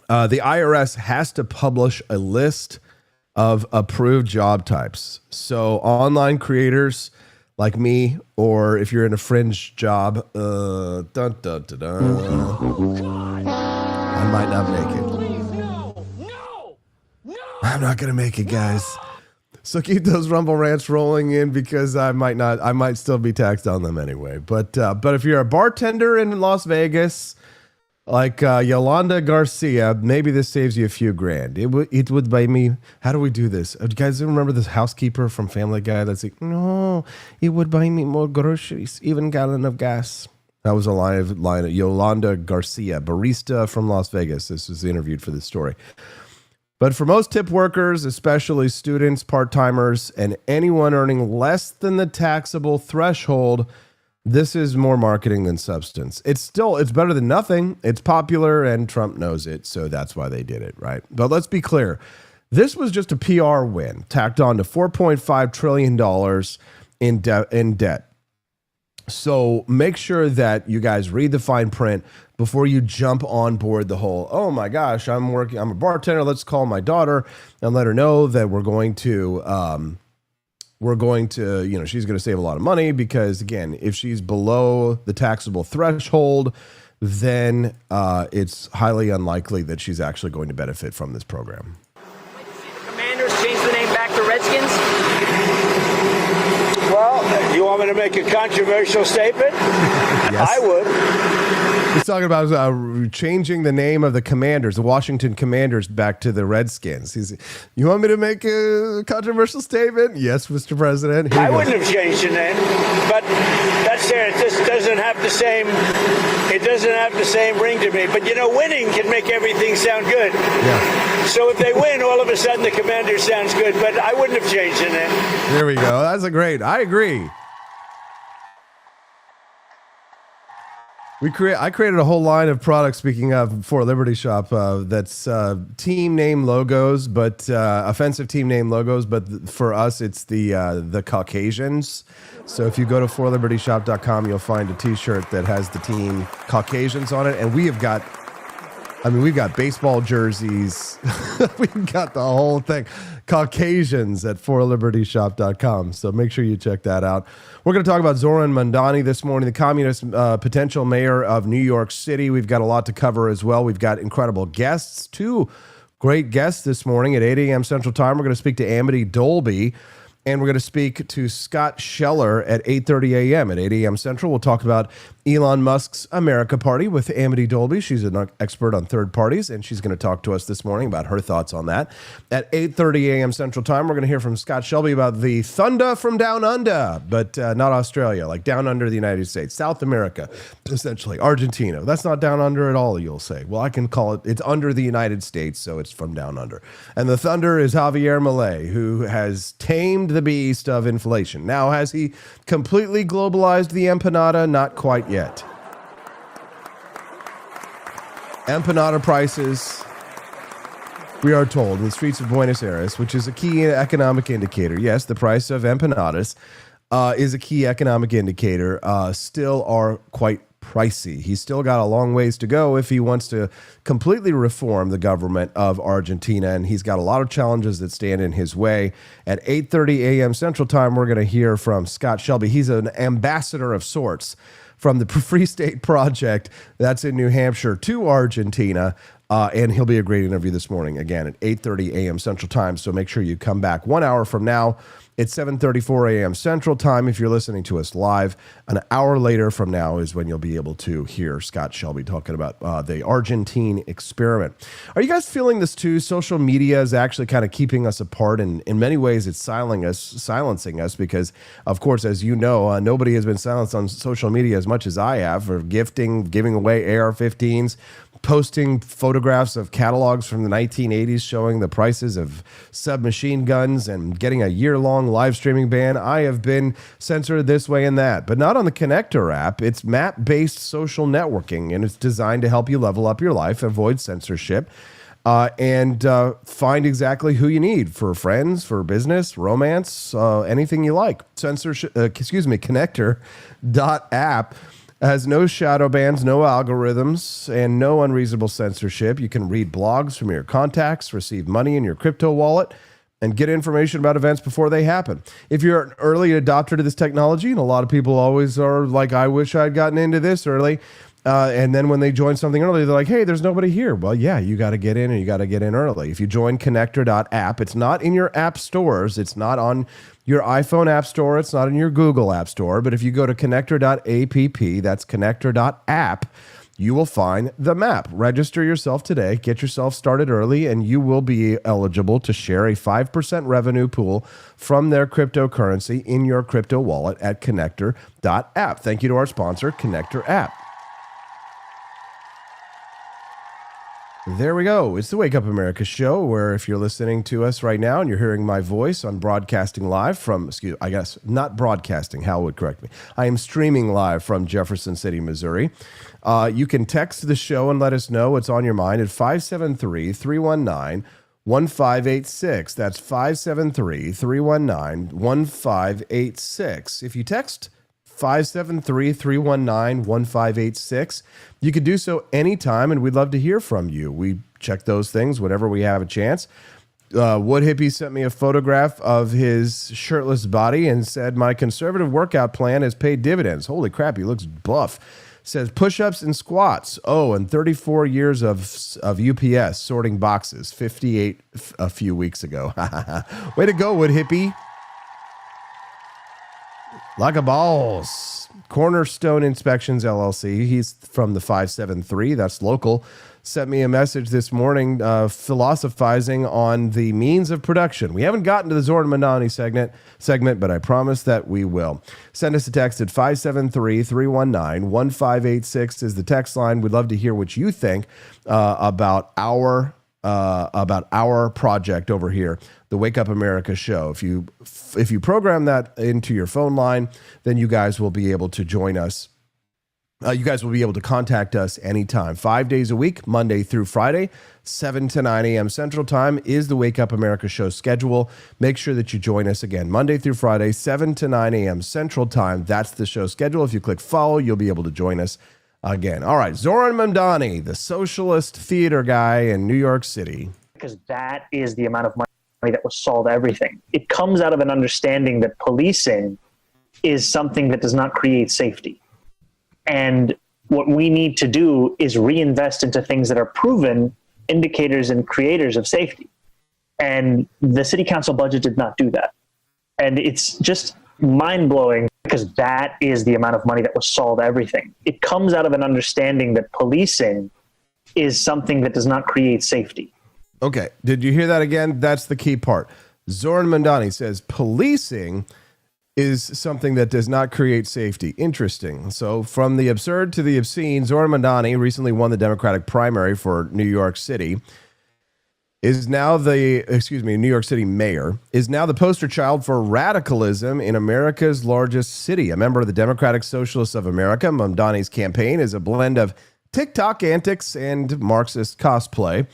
the IRS has to publish a list of approved job types. So online creators like me, or if you're in a fringe job, I might not make it. I'm not going to make it, guys. So keep those Rumble rants rolling in because I might still be taxed on them anyway. But if you're a bartender in Las Vegas, like Yolanda Garcia, maybe this saves you a few grand. It would buy me. How do we do this? Do you guys remember this housekeeper from Family Guy that's like, no, it would buy me more groceries, even gallon of gas. That was a line of Yolanda Garcia, barista from Las Vegas. This was interviewed for this story. But for most tip workers, especially students, part-timers, and anyone earning less than the taxable threshold, this is more marketing than substance. It's better than nothing. It's popular, and Trump knows it, so that's why they did it, right? But let's be clear. This was just a PR win, tacked on to $4.5 trillion in debt. So make sure that you guys read the fine print before you jump on board the whole, oh my gosh, I'm a bartender. Let's call my daughter and let her know that we're going to, she's going to save a lot of money because again, if she's below the taxable threshold, then it's highly unlikely that she's actually going to benefit from this program. Commanders change the name back to Redskins. You want me to make a controversial statement? Yes. I would. He's talking about changing the name of the Commanders, the Washington Commanders, back to the Redskins. You want me to make a controversial statement? Yes, Mr. President. Here you I go. wouldn't have changed the name, but that's there. It just doesn't have the same. It doesn't have the same ring to me. But winning can make everything sound good. Yeah. So if they win, all of a sudden the Commander sounds good. But I wouldn't have changed the name. There we go. That's a great. I agree. I created a whole line of products, speaking of, for Liberty Shop, that's team name logos, but offensive team name logos. But for us, it's the Caucasians. So if you go to forlibertyshop.com, you'll find a T-shirt that has the team Caucasians on it, and we've got baseball jerseys. We've got the whole thing. Caucasians at forlibertyshop.com. So make sure you check that out. We're going to talk about Zohran Mamdani this morning, the communist potential mayor of New York City. We've got a lot to cover as well. We've got incredible guests, 2 great guests this morning at 8 a.m. Central Time. We're going to speak to Amity Dolby, and we're going to speak to Scott Scheller at 8:30 a.m. at 8 a.m. Central. We'll talk about Elon Musk's America Party with Amity Dolby. She's an expert on third parties, and she's going to talk to us this morning about her thoughts on that. At 8:30 a.m. Central Time, we're going to hear from Scott Shelby about the thunder from down under, but not Australia, like down under the United States, South America, essentially, Argentina. That's not down under at all, you'll say. Well, I can call it, it's under the United States, so it's from down under. And the thunder is Javier Milei, who has tamed the beast of inflation. Now, has he completely globalized the empanada? Not quite yet. Empanada prices, we are told, in the streets of Buenos Aires, which is a key economic indicator. Yes, the price of empanadas is a key economic indicator, still are quite pricey. He's still got a long ways to go if he wants to completely reform the government of Argentina, and he's got a lot of challenges that stand in his way. At 8:30 a.m. Central Time, we're going to hear from Scott Shelby. He's an ambassador of sorts from the Free State Project that's in New Hampshire to Argentina, and he'll be a great interview this morning, again, at 8:30 a.m. Central Time, so make sure you come back 1 hour from now. It's 7:34 a.m. Central Time if you're listening to us live. An hour later from now is when you'll be able to hear Scott Shelby talking about the Argentine experiment. Are you guys feeling this too? Social media is actually kind of keeping us apart, and in many ways it's silencing us because, of course, as you know, nobody has been silenced on social media as much as I have for giving away AR-15s, posting photographs of catalogs from the 1980s showing the prices of submachine guns, and getting a year-long live streaming ban. I have been censored this way and that, but not on the Connector app. It's map-based social networking, and it's designed to help you level up your life, avoid censorship, and find exactly who you need for friends, for business, romance, anything you like. Connector.app has no shadow bans, no algorithms, and no unreasonable censorship. You can read blogs from your contacts, receive money in your crypto wallet, and get information about events before they happen. If you're an early adopter to this technology, and a lot of people always are like, I wish I'd gotten into this early, and then when they join something early, they're like, hey, there's nobody here. Well, yeah, you got to get in, and you got to get in early. If you join Connector.app, it's not in your app stores. It's not on your iPhone app store. It's not in your Google app store. But if you go to Connector.app, that's Connector.app, you will find the map. Register yourself today. Get yourself started early, and you will be eligible to share a 5% revenue pool from their cryptocurrency in your crypto wallet at Connector.app. Thank you to our sponsor, Connector App. There we go. It's the Wake Up America show, where if you're listening to us right now and you're hearing my voice on broadcasting live from, not broadcasting, Hal would correct me. I am streaming live from Jefferson City, Missouri. You can text the show and let us know what's on your mind at 573-319-1586. That's 573-319-1586. If you text 573-319-1586. You can do so anytime, and we'd love to hear from you. We check those things whenever we have a chance. Wood Hippie sent me a photograph of his shirtless body and said, my conservative workout plan has paid dividends. Holy crap, he looks buff. Says push-ups and squats. Oh, and 34 years of UPS sorting boxes. 58 a few weeks ago. Way to go, Wood Hippie. Like a balls. Cornerstone Inspections LLC. He's from the 573. That's local. Sent me a message this morning philosophizing on the means of production. We haven't gotten to the Zohran Mamdani segment, but I promise that we will. Send us a text at 573-319-1586 is the text line. We'd love to hear what you think about our project over here, the Wake Up America show. If you program that into your phone line, then you guys will be able to join us. You guys will be able to contact us anytime, 5 days a week, Monday through Friday, 7 to 9 a.m. Central Time is the Wake Up America show schedule. Make sure that you join us again, Monday through Friday, 7 to 9 a.m. Central Time. That's the show schedule. If you click follow, you'll be able to join us again. All right, Zohran Mamdani, the socialist theater guy in New York City. Because that is the amount of money that will solve everything. It comes out of an understanding that policing is something that does not create safety. And what we need to do is reinvest into things that are proven indicators and creators of safety. And the city council budget did not do that. And it's just mind-blowing because that is the amount of money that will solve everything. It comes out of an understanding that policing is something that does not create safety. Okay, did you hear that again? That's the key part. Zohran Mamdani says policing is something that does not create safety. Interesting. So from the absurd to the obscene, Zohran Mamdani recently won the Democratic primary for New York City. New York City mayor, is now the poster child for radicalism in America's largest city. A member of the Democratic Socialists of America, Mamdani's campaign is a blend of TikTok antics and Marxist cosplay.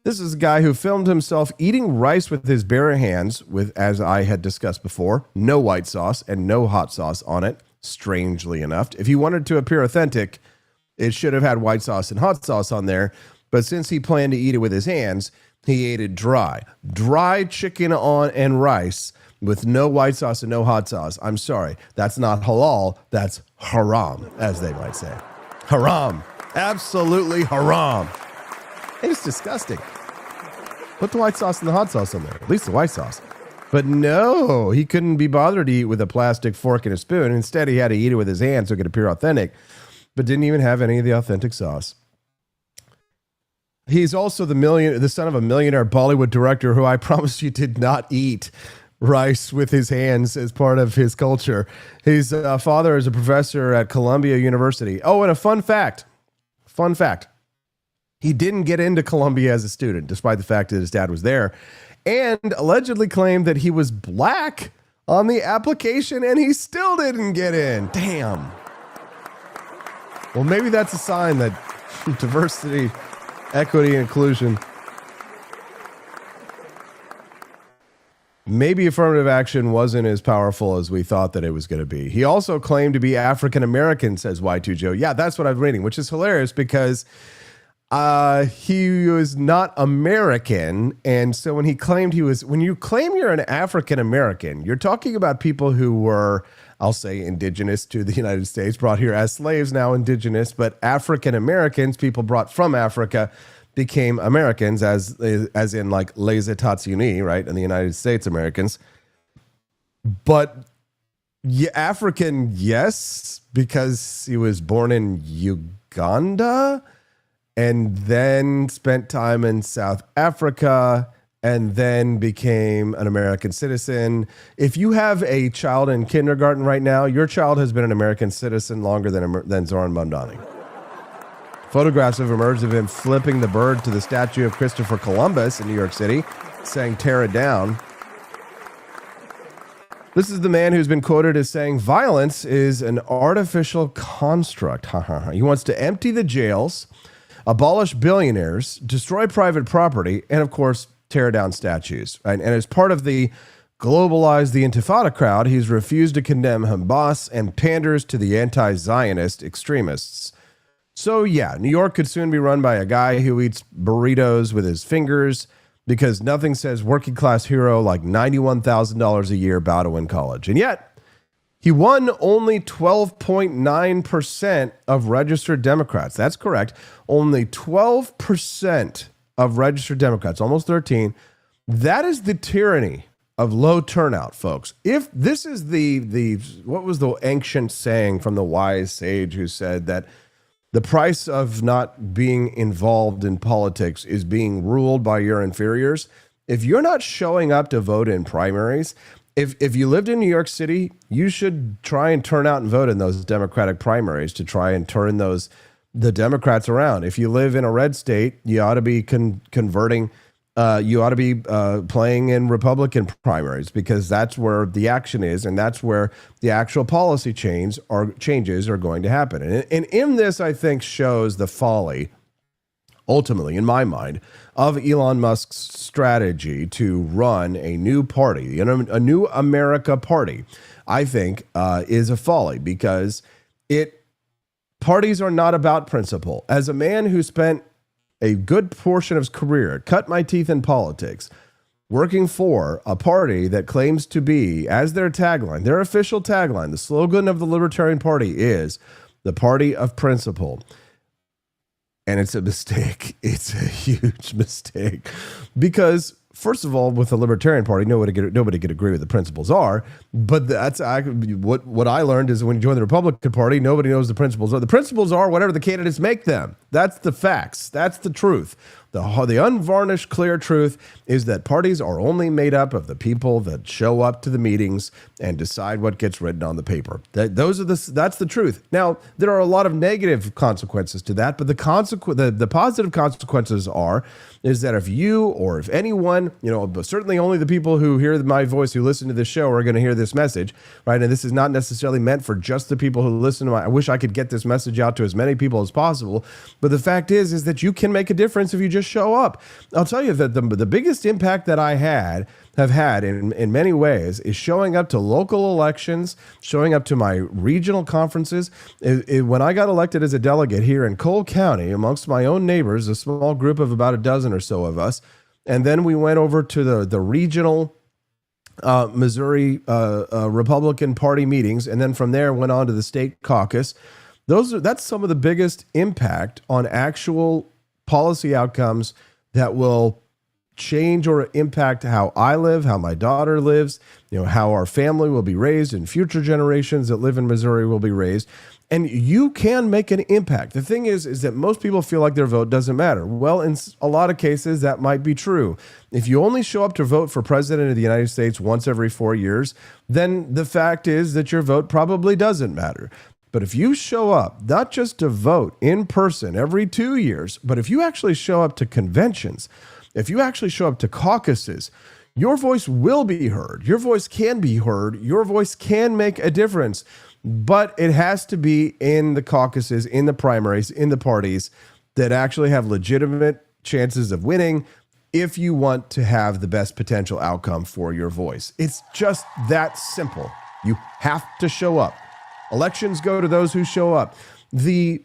This is a guy who filmed himself eating rice with his bare hands with, as I had discussed before, no white sauce and no hot sauce on it, strangely enough. If he wanted to appear authentic, it should have had white sauce and hot sauce on there. But since he planned to eat it with his hands, he ate it dry. Dry chicken on and rice with no white sauce and no hot sauce. I'm sorry. That's not halal. That's haram, as they might say. Haram. Absolutely haram. It's disgusting. Put the white sauce and the hot sauce on there. At least the white sauce. But no, he couldn't be bothered to eat with a plastic fork and a spoon. Instead, he had to eat it with his hands so it could appear authentic, but didn't even have any of the authentic sauce. He's also the son of a millionaire Bollywood director who I promise you did not eat rice with his hands as part of his culture. His father is a professor at Columbia University. Oh, and a fun fact. He didn't get into Columbia as a student, despite the fact that his dad was there, and allegedly claimed that he was black on the application, and he still didn't get in. Damn. Well, maybe that's a sign that diversity, equity, and inclusion. Maybe affirmative action wasn't as powerful as we thought that it was going to be. He also claimed to be African American, says Y2 Joe. Yeah, that's what I'm reading, which is hilarious because he was not American. And so when he claimed when you claim you're an African American, you're talking about people who were, I'll say, indigenous to the United States, brought here as slaves, now indigenous, but African Americans, people brought from Africa, became Americans, as in like les États-Unis, right? In the United States, Americans. But yeah, African, yes, because he was born in Uganda and then spent time in South Africa and then became an American citizen. If you have a child in kindergarten right now, your child has been an American citizen longer than Zohran Mamdani. Photographs have emerged of him flipping the bird to the statue of Christopher Columbus in New York City, saying, "Tear it down." This is the man who's been quoted as saying violence is an artificial construct. He wants to empty the jails, abolish billionaires, destroy private property, and of course, tear down statues. Right? And as part of the globalize the Intifada crowd, he's refused to condemn Hamas and panders to the anti-Zionist extremists. So yeah, New York could soon be run by a guy who eats burritos with his fingers because nothing says working class hero like $91,000 a year bow to win college. And yet, he won only 12.9% of registered Democrats. That's correct. Only 12% of registered Democrats, almost 13. That is the tyranny of low turnout, folks. If this is the what was the ancient saying from the wise sage who said that the price of not being involved in politics is being ruled by your inferiors? If you're not showing up to vote in primaries, if you lived in New York City, you should try and turn out and vote in those Democratic primaries to try and turn the Democrats around. If you live in a red state, you ought to be converting. You ought to be playing in Republican primaries, because that's where the action is, and that's where the actual policy changes are going to happen. And in this, I think, shows the folly, ultimately, in my mind, of Elon Musk's strategy to run a new party, a new America party. I think is a folly, because parties are not about principle. As a man who spent a good portion of his career, cut my teeth in politics, working for a party that claims to be, as their tagline, their official tagline, the slogan of the Libertarian Party is the party of principle. And it's a mistake. It's a huge mistake, because first of all, with the Libertarian Party, nobody could agree with the principles are. But that's what I learned is when you join the Republican Party, nobody knows the principles are. The principles are whatever the candidates make them. That's the facts. That's the truth. The unvarnished, clear truth is that parties are only made up of the people that show up to the meetings and decide what gets written on the paper. That's the truth. Now, there are a lot of negative consequences to that, but the positive consequences is that if you or if anyone, but certainly only the people who hear my voice, who listen to this show, are going to hear this message, right? And this is not necessarily meant for just the people who listen to I wish I could get this message out to as many people as possible. But the fact is that you can make a difference if you just show up. I'll tell you that the biggest impact that I have had in many ways is showing up to local elections, showing up to my regional conferences. When I got elected as a delegate here in Cole County, amongst my own neighbors, a small group of about a dozen or so of us, and then we went over to the regional Missouri Republican Party meetings, and then from there went on to the state caucus. That's some of the biggest impact on actual policy outcomes that will change or impact how I live, how my daughter lives, how our family will be raised, and future generations that live in Missouri will be raised. And you can make an impact. The thing is that most people feel like their vote doesn't matter. Well, in a lot of cases, that might be true. If you only show up to vote for president of the United States once every 4 years, then the fact is that your vote probably doesn't matter. But if you show up, not just to vote in person every 2 years, but if you actually show up to conventions, if you actually show up to caucuses, your voice will be heard. Your voice can be heard. Your voice can make a difference. But it has to be in the caucuses, in the primaries, in the parties that actually have legitimate chances of winning if you want to have the best potential outcome for your voice. It's just that simple. You have to show up. Elections go to those who show up. The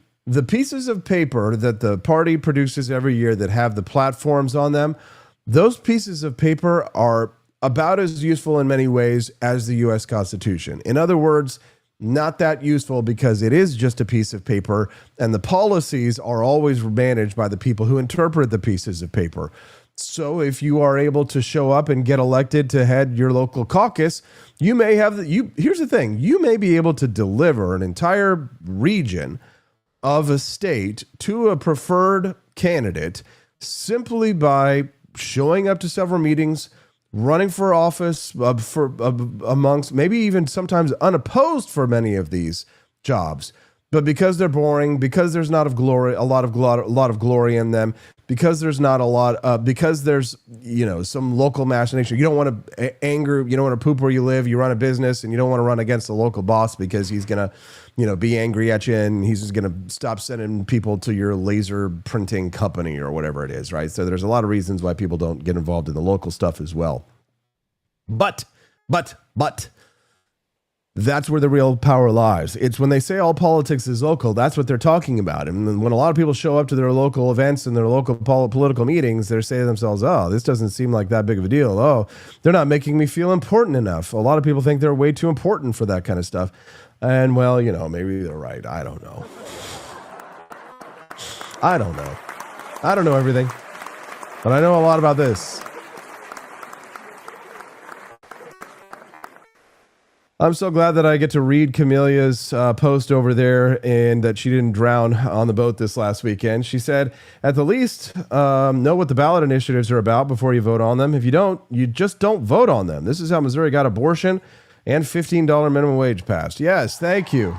pieces of paper that the party produces every year that have the platforms on them, those pieces of paper are about as useful in many ways as the U.S. Constitution. In other words, not that useful because it is just a piece of paper, and the policies are always managed by the people who interpret the pieces of paper. So if you are able to show up and get elected to head your local caucus, you may have here's the thing, you may be able to deliver an entire region of a state to a preferred candidate simply by showing up to several meetings, running for office amongst maybe even sometimes unopposed for many of these jobs. But because they're boring, because there's not a lot of glory in them, because there's not a lot, because there's some local machination. You don't want to anger, you don't want to poop where you live. You run a business, and you don't want to run against the local boss because he's gonna, be angry at you, and he's just gonna stop sending people to your laser printing company or whatever it is, right? So there's a lot of reasons why people don't get involved in the local stuff as well. But. That's where the real power lies. It's when they say all politics is local, that's what they're talking about. And when a lot of people show up to their local events and their local political meetings, they're saying to themselves, oh, this doesn't seem like that big of a deal. Oh, they're not making me feel important enough. A lot of people think they're way too important for that kind of stuff. And, well, maybe they're right. I don't know. I don't know everything. But I know a lot about this. I'm so glad that I get to read Camelia's post over there and that she didn't drown on the boat this last weekend. She said, at the least, know what the ballot initiatives are about before you vote on them. If you don't, you just don't vote on them. This is how Missouri got abortion and $15 minimum wage passed. Yes, thank you.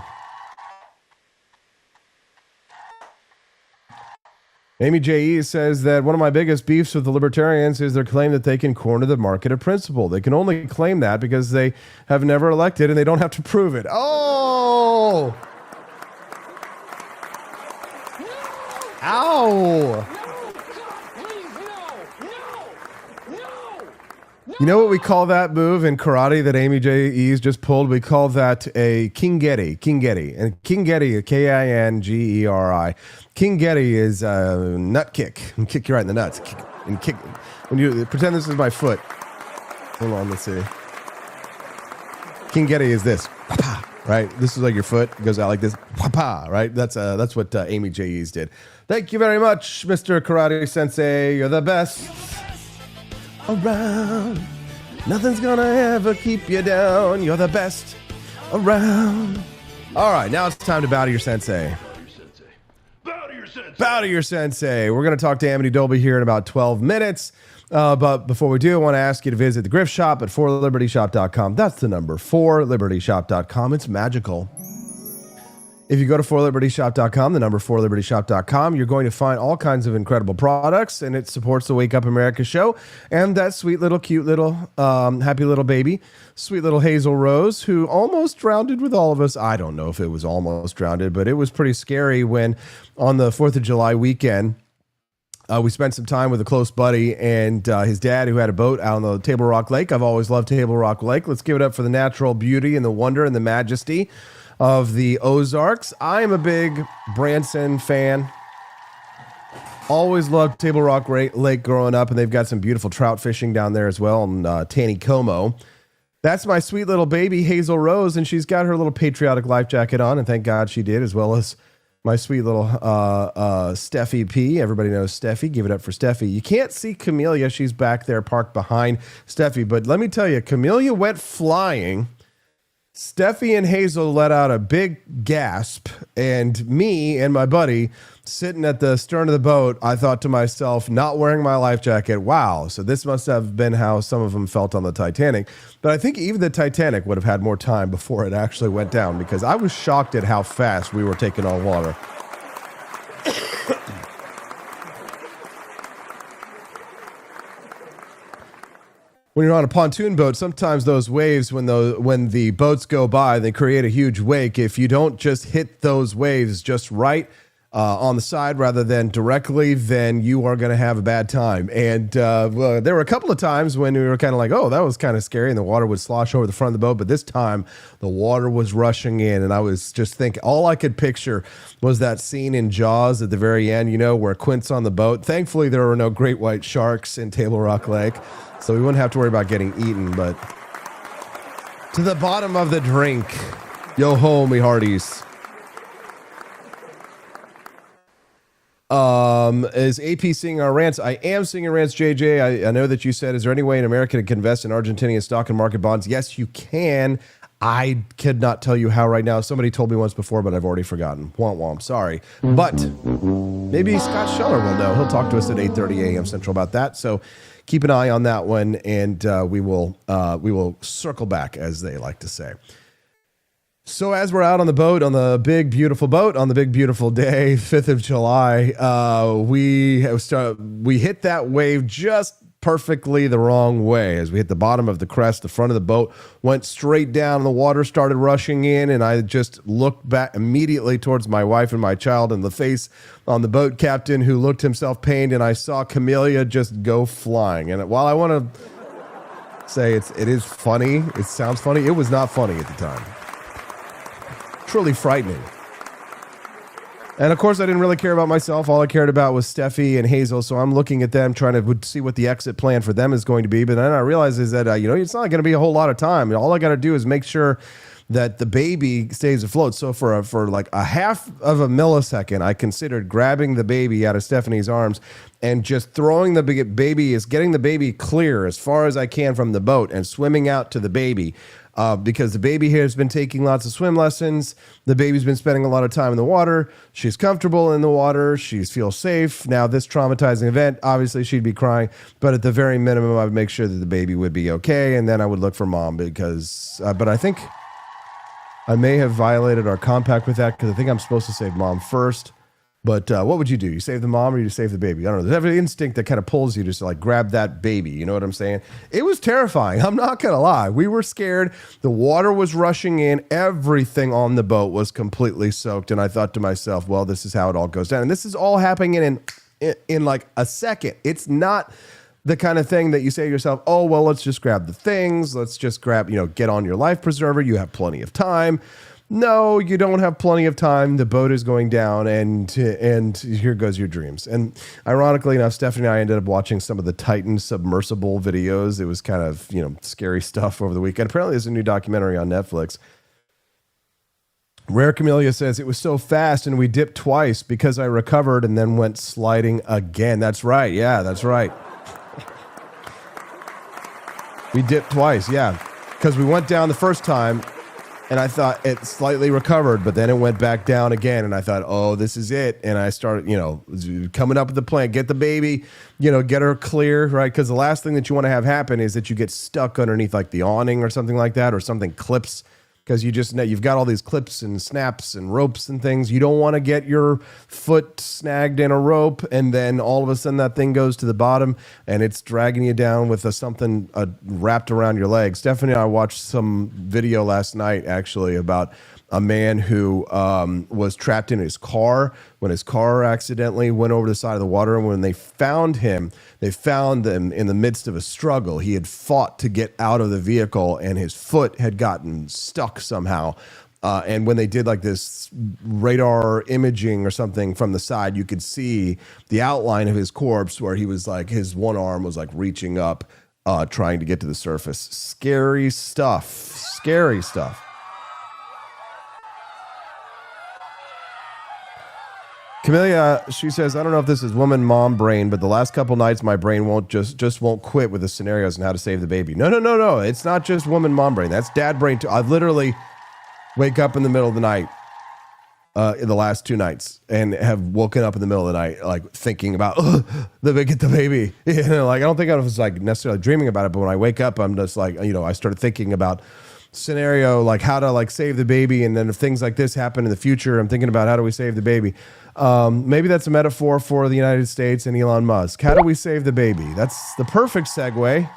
Amy J.E. says that one of my biggest beefs with the libertarians is their claim that they can corner the market of principle. They can only claim that because they have never elected and they don't have to prove it. Oh! Ow! You know what we call that move in karate that Amy J.E.'s just pulled? We call that a Kingeri. Kingeri. And Kingeri, K-I-N-G-E-R-I. Kingeri is a nut kick. And kick you right in the nuts. Kick. When you pretend this is my foot. Hold on, let's see. Kingeri is this. Right? This is like your foot. It goes out like this. Right? That's what Amy J.E.'s did. Thank you very much, Mr. Karate Sensei. You're the best around. Nothing's gonna ever keep you down. You're the best around. All right, now it's time to bow to your sensei. Bow to your sensei. We're going to talk to Amity Dolby here in about 12 minutes. But before we do, I want to ask you to visit the Grift Shop at forlibertyshop.com. That's the number, forlibertyshop.com. It's magical. If you go to forlibertyshop.com, the number forlibertyshop.com, you're going to find all kinds of incredible products, and it supports the Wake Up America show and that sweet little, cute little, happy little baby, sweet little Hazel Rose, who almost drowned with all of us. I don't know if it was almost drowned, but it was pretty scary when on the 4th of July weekend, we spent some time with a close buddy and his dad who had a boat out on the Table Rock Lake. I've always loved Table Rock Lake. Let's give it up for the natural beauty and the wonder and the majesty of the Ozarks. I am a big Branson fan. Always loved Table Rock Lake growing up, and they've got some beautiful trout fishing down there as well in Taneycomo. That's my sweet little baby, Hazel Rose, and she's got her little patriotic life jacket on, and thank God she did, as well as my sweet little Steffi P. Everybody knows Steffi. Give it up for Steffi. You can't see Camellia. She's back there parked behind Steffi, but let me tell you, Camellia went flying. Steffi and Hazel let out a big gasp, and me and my buddy sitting at the stern of the boat, I thought to myself, not wearing my life jacket, wow, so this must have been how some of them felt on the Titanic. But I think even the Titanic would have had more time before it actually went down, because I was shocked at how fast we were taking on water. When you're on a pontoon boat, sometimes those waves, when the boats go by, they create a huge wake. If you don't just hit those waves just right on the side rather than directly, then you are going to have a bad time. And well, there were a couple of times when we were kind of like, oh, that was kind of scary, and the water would slosh over the front of the boat. But this time, the water was rushing in, and I was just thinking, all I could picture was that scene in Jaws at the very end, you know, where Quint's on the boat. Thankfully, there were no great white sharks in Table Rock Lake, so we wouldn't have to worry about getting eaten. But to the bottom of the drink, yo ho, me hearties. Is AP singing our rants? I am singing rants, JJ. I know that you said, is there any way in America to invest in Argentinian stock and market bonds? Yes, you can. I could not tell you how right now. Somebody told me once before, but I've already forgotten. Womp womp, sorry. But maybe Scott Scheller will know. He'll talk to us at 8:30 a.m. Central about that. So keep an eye on that one, and we will circle back, as they like to say. So as we're out on the boat, on the big, beautiful boat, on the big, beautiful day, 5th of July, we hit that wave just perfectly the wrong way. As we hit the bottom of the crest, the front of the boat went straight down, and the water started rushing in, and I just looked back immediately towards my wife and my child and the face on the boat captain, who looked himself pained, and I saw Camellia just go flying. And while I want to say it is funny, it sounds funny, it was not funny at the time. Truly frightening. And of course, I didn't really care about myself. All I cared about was Steffi and Hazel. So I'm looking at them, trying to see what the exit plan for them is going to be. But then I realized is that, it's not going to be a whole lot of time. All I got to do is make sure that the baby stays afloat. So for like a half of a millisecond, I considered grabbing the baby out of Stephanie's arms and just throwing getting the baby clear as far as I can from the boat and swimming out to the baby. because the baby here has been taking lots of swim lessons. The baby's been spending a lot of time in the water. She's comfortable in the water. She feels safe. Now, this traumatizing event, obviously she'd be crying, but at the very minimum, I would make sure that the baby would be okay, and then I would look for mom because, but I think I may have violated our compact with that because I think I'm supposed to save mom first. But what would you do? You save the mom or you save the baby? I don't know. There's every instinct that kind of pulls you to like grab that baby. You know what I'm saying? It was terrifying. I'm not going to lie. We were scared. The water was rushing in. Everything on the boat was completely soaked. And I thought to myself, well, this is how it all goes down. And this is all happening in like a second. It's not the kind of thing that you say to yourself, oh, well, let's just grab the things. Let's just grab, get on your life preserver. You have plenty of time. No, you don't have plenty of time. The boat is going down, and here goes your dreams. And ironically enough, Stephanie and I ended up watching some of the Titan submersible videos. It was kind of, scary stuff over the weekend. Apparently, there's a new documentary on Netflix. Rare Camellia says, it was so fast, and we dipped twice because I recovered and then went sliding again. That's right. Yeah, that's right. We dipped twice, yeah, because we went down the first time, and I thought it slightly recovered, but then it went back down again. And I thought, oh, this is it. And I started, coming up with the plan, get the baby, get her clear, right? Because the last thing that you want to have happen is that you get stuck underneath like the awning or something like that, or something clips. Because you just know you've got all these clips and snaps and ropes and things. You don't want to get your foot snagged in a rope and then all of a sudden that thing goes to the bottom and it's dragging you down with something wrapped around your leg. Stephanie and I watched some video last night actually about a man who was trapped in his car when his car accidentally went over the side of the water. And when they found him in the midst of a struggle. He had fought to get out of the vehicle and his foot had gotten stuck somehow. And when they did like this radar imaging or something from the side, you could see the outline of his corpse where he was like, his one arm was like reaching up, trying to get to the surface. Scary stuff. Scary stuff. Camellia, she says, I don't know if this is woman mom brain, but the last couple nights my brain won't quit with the scenarios and how to save the baby. No. It's not just woman mom brain. That's dad brain too. I literally wake up in the middle of the night in the last 2 nights and have woken up in the middle of the night like thinking about get the baby. I don't think I was like necessarily dreaming about it, but when I wake up, I'm just like, I started thinking about scenario like how to like save the baby, and then if things like this happen in the future, I'm thinking about how do we save the baby. Maybe that's a metaphor for the United States and Elon Musk. How do we save the baby? That's the perfect segue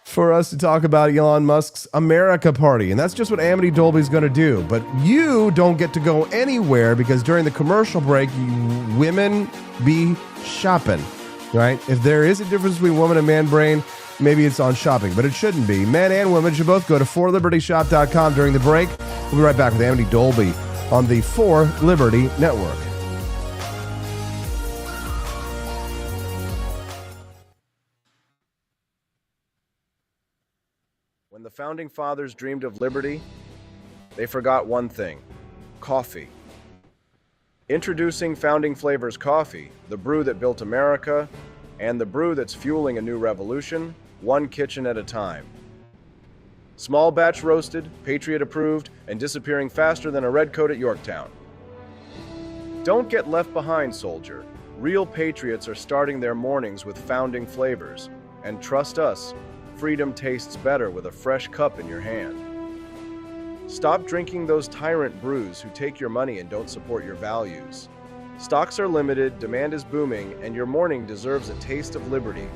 for us to talk about Elon Musk's America Party. And that's just what Amity Dolby's going to do. But you don't get to go anywhere because during the commercial break, women be shopping, right? If there is a difference between woman and man brain, maybe it's on shopping, but it shouldn't be. Men and women should both go to forlibertyshop.com during the break. We'll be right back with Amity Dolby on the For Liberty Network. When the Founding Fathers dreamed of liberty, they forgot one thing: coffee. Introducing Founding Flavors Coffee, the brew that built America, and the brew that's fueling a new revolution, one kitchen at a time. Small batch roasted, Patriot approved, and disappearing faster than a red coat at Yorktown. Don't get left behind, soldier. Real patriots are starting their mornings with Founding Flavors. And trust us, freedom tastes better with a fresh cup in your hand. Stop drinking those tyrant brews who take your money and don't support your values. Stocks are limited, demand is booming, and your morning deserves a taste of liberty.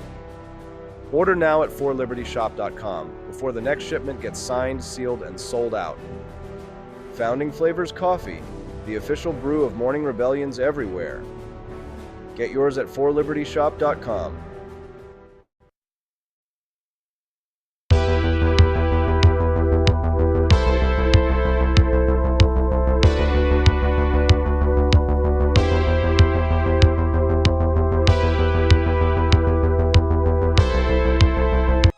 Order now at forlibertyshop.com before the next shipment gets signed, sealed, and sold out. Founding Flavors Coffee, the official brew of morning rebellions everywhere. Get yours at forlibertyshop.com.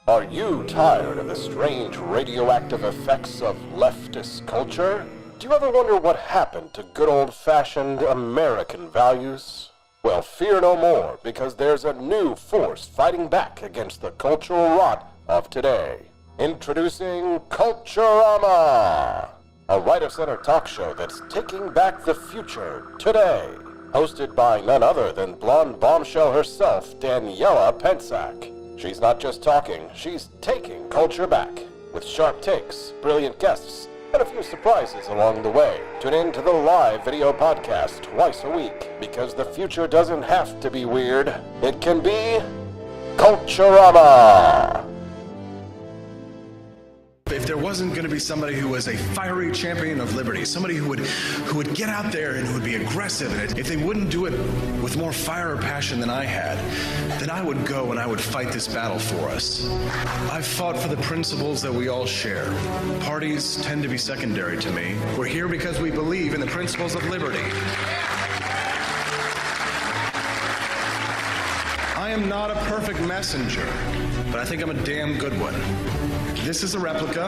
Are you tired of the strange radioactive effects of leftist culture? Do you ever wonder what happened to good old-fashioned American values? Well, fear no more, because there's a new force fighting back against the cultural rot of today. Introducing Culturama, a right-of-center talk show that's taking back the future today. Hosted by none other than blonde bombshell herself, Daniela Pensack. She's not just talking, she's taking culture back. With sharp takes, brilliant guests, and a few surprises along the way. Tune in to the live video podcast twice a week, because the future doesn't have to be weird. It can be Culturama. If there wasn't going to be somebody who was a fiery champion of liberty, somebody who would get out there and who would be aggressive, and if they wouldn't do it with more fire or passion than I had, then I would go and I would fight this battle for us. I've fought for the principles that we all share. Parties tend to be secondary to me. We're here because we believe in the principles of liberty. I am not a perfect messenger, but I think I'm a damn good one. This is a replica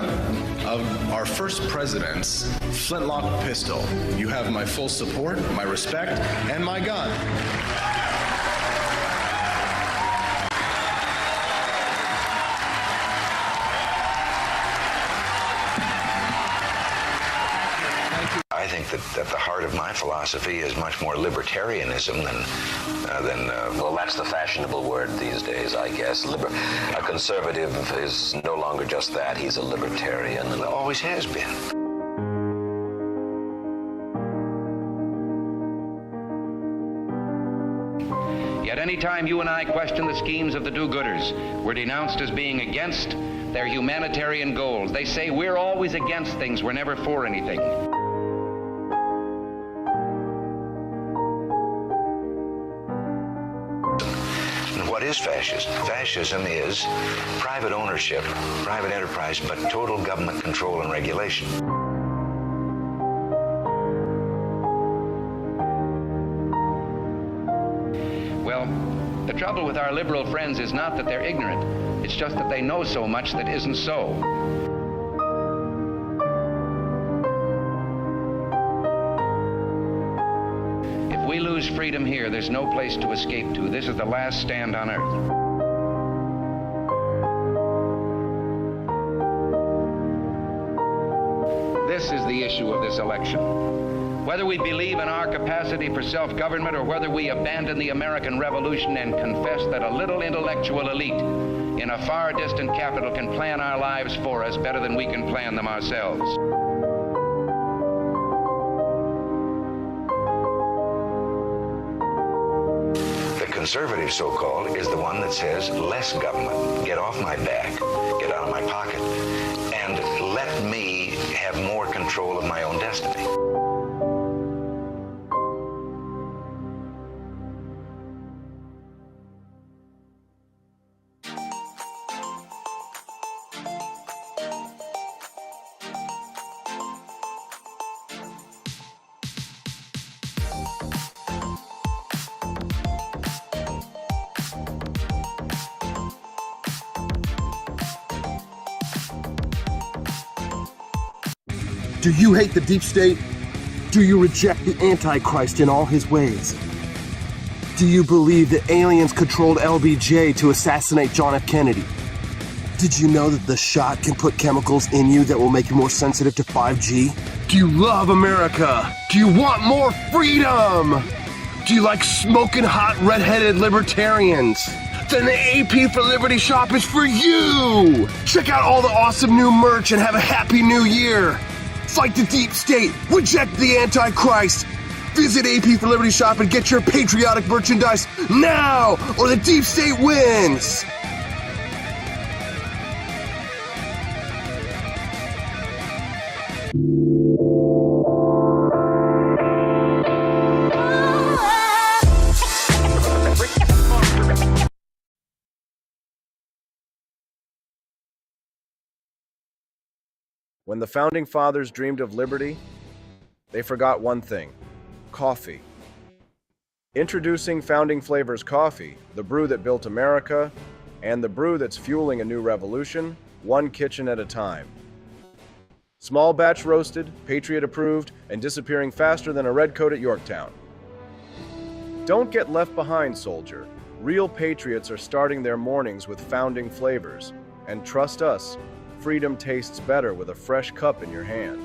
of our first president's flintlock pistol. You have my full support, my respect, and my gun. I think that the heart of my philosophy is much more libertarianism than well, that's the fashionable word these days, I guess. A conservative is no longer just that. He's a libertarian and always has been. Yet any time you and I question the schemes of the do-gooders, we're denounced as being against their humanitarian goals. They say we're always against things, we're never for anything. What is fascism? Fascism is private ownership, private enterprise, but total government control and regulation. Well, the trouble with our liberal friends is not that they're ignorant. It's just that they know so much that isn't so. If we lose freedom here, there's no place to escape to. This is the last stand on earth. This is the issue of this election. Whether we believe in our capacity for self-government or whether we abandon the American Revolution and confess that a little intellectual elite in a far distant capital can plan our lives for us better than we can plan them ourselves. The conservative, so-called, is the one that says less government, get off my back, get out of my pocket, and let me have more control of my own destiny. Do you hate the deep state? Do you reject the Antichrist in all his ways? Do you believe that aliens controlled LBJ to assassinate John F. Kennedy? Did you know that the shot can put chemicals in you that will make you more sensitive to 5G? Do you love America? Do you want more freedom? Do you like smoking hot red-headed libertarians? Then the AP for Liberty shop is for you! Check out all the awesome new merch and have a happy new year! Fight the deep state, reject the Antichrist. Visit AP for Liberty shop and get your patriotic merchandise now, or the deep state wins. When the Founding Fathers dreamed of liberty, they forgot one thing: coffee. Introducing Founding Flavors Coffee, the brew that built America, and the brew that's fueling a new revolution, one kitchen at a time. Small batch roasted, Patriot approved, and disappearing faster than a redcoat at Yorktown. Don't get left behind, soldier. Real patriots are starting their mornings with Founding Flavors. And trust us, freedom tastes better with a fresh cup in your hand.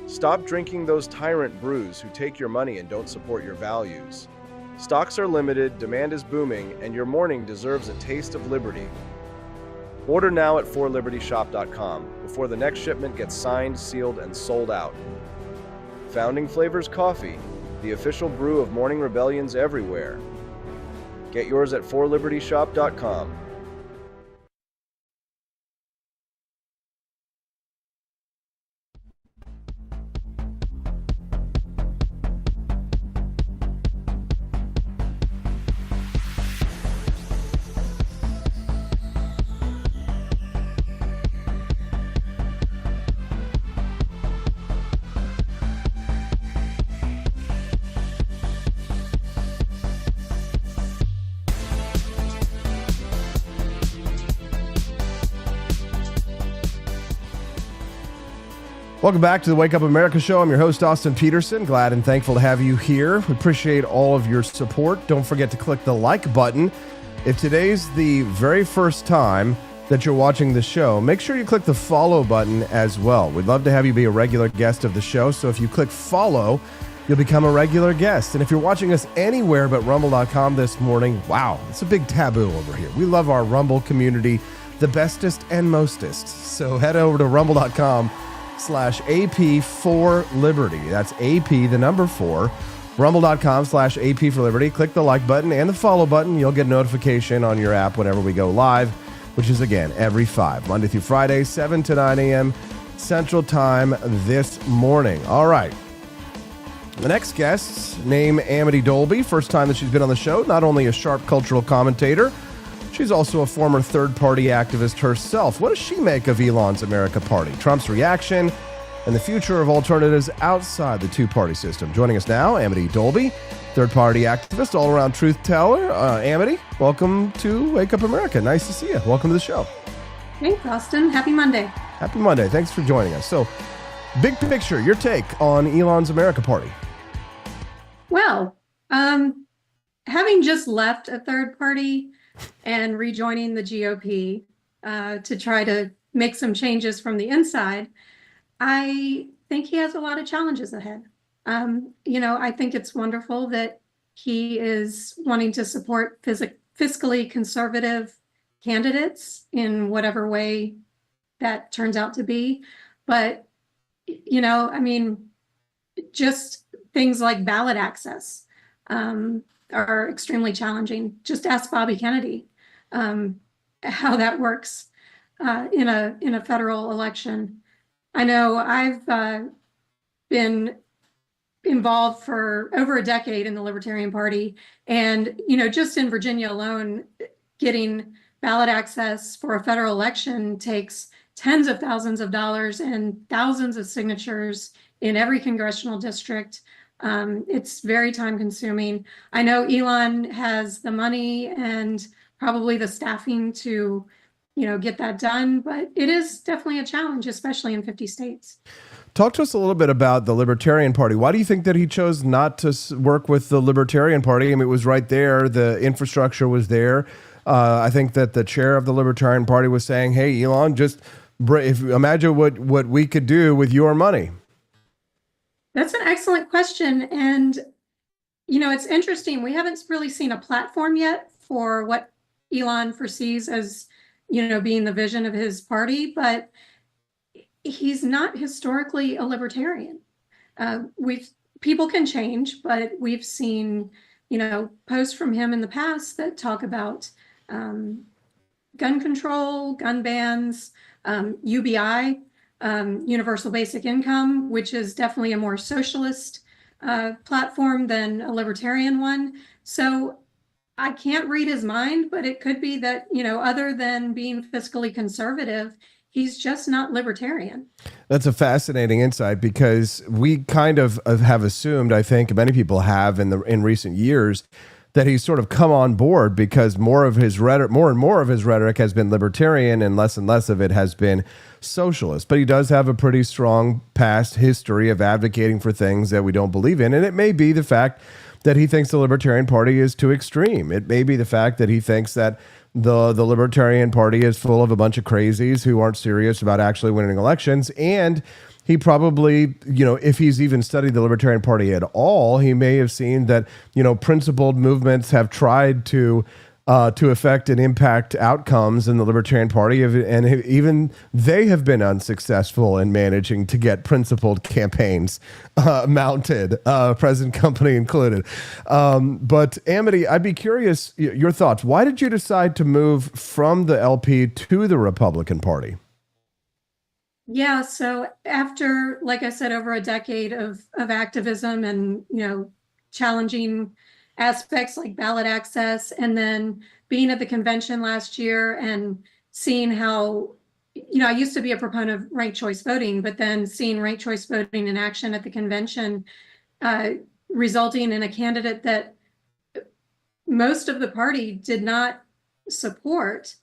Stop drinking those tyrant brews who take your money and don't support your values. Stocks are limited, demand is booming, and your morning deserves a taste of liberty. Order now at forlibertyshop.com before the next shipment gets signed, sealed, and sold out. Founding Flavors Coffee, the official brew of morning rebellions everywhere. Get yours at forlibertyshop.com. Welcome back to the Wake Up America show. I'm your host, Austin Peterson. Glad and thankful to have you here. We appreciate all of your support. Don't forget to click the like button. If today's the very first time that you're watching the show, make sure you click the follow button as well. We'd love to have you be a regular guest of the show. So if you click follow, you'll become a regular guest. And if you're watching us anywhere but rumble.com this morning, wow, it's a big taboo over here. We love our Rumble community, the bestest and mostest. So head over to rumble.com/AP4Liberty. That's AP, the number 4. Rumble.com/AP4Liberty. Click the like button and the follow button. You'll get a notification on your app whenever we go live, which is, again, every 5, Monday through Friday, 7 to 9 a.m. Central Time this morning. All right. The next guest's name, Amity Dolby. First time that she's been on the show. Not only a sharp cultural commentator, she's also a former third-party activist herself. What does she make of Elon's America Party, Trump's reaction, and the future of alternatives outside the two-party system? Joining us now, Amity Dolby, third-party activist, all-around truth-teller. Amity, welcome to Wake Up America. Nice to see you. Welcome to the show. Thanks, Austin. Happy Monday. Happy Monday. Thanks for joining us. So, big picture, your take on Elon's America Party. Well, having just left a third party and rejoining the GOP to try to make some changes from the inside, I think he has a lot of challenges ahead. I think it's wonderful that he is wanting to support fiscally conservative candidates in whatever way that turns out to be. But, just things like ballot access are extremely challenging. Just ask Bobby Kennedy how that works in a federal election. I know I've been involved for over a decade in the Libertarian Party, and just in Virginia alone, getting ballot access for a federal election takes tens of thousands of dollars and thousands of signatures in every congressional district. It's very time consuming. I know Elon has the money and probably the staffing to, get that done, but it is definitely a challenge, especially in 50 states. Talk to us a little bit about the Libertarian Party. Why do you think that he chose not to work with the Libertarian Party? I mean, it was right there. The infrastructure was there. I think that the chair of the Libertarian Party was saying, hey, Elon, just imagine what we could do with your money. That's an excellent question. And, it's interesting. We haven't really seen a platform yet for what Elon foresees as, being the vision of his party, but he's not historically a libertarian. People can change, but we've seen, posts from him in the past that talk about gun control, gun bans, UBI, universal basic income, which is definitely a more socialist platform than a libertarian one. So I can't read his mind, but it could be that, other than being fiscally conservative, he's just not libertarian. That's a fascinating insight, because we kind of have assumed, I think many people have in recent years, that he's sort of come on board because more and more of his rhetoric has been libertarian and less of it has been socialist. But he does have a pretty strong past history of advocating for things that we don't believe in. And it may be the fact that he thinks the Libertarian Party is too extreme. It may be the fact that he thinks that the Libertarian Party is full of a bunch of crazies who aren't serious about actually winning elections. And he probably, if he's even studied the Libertarian Party at all, he may have seen that, principled movements have tried to affect and impact outcomes in the Libertarian Party, and even they have been unsuccessful in managing to get principled campaigns mounted, present company included. But Amity, I'd be curious your thoughts. Why did you decide to move from the LP to the Republican Party? Yeah, so after, like I said, over a decade of activism and, challenging aspects like ballot access, and then being at the convention last year and seeing how, I used to be a proponent of ranked choice voting, but then seeing ranked choice voting in action at the convention, resulting in a candidate that most of the party did not support,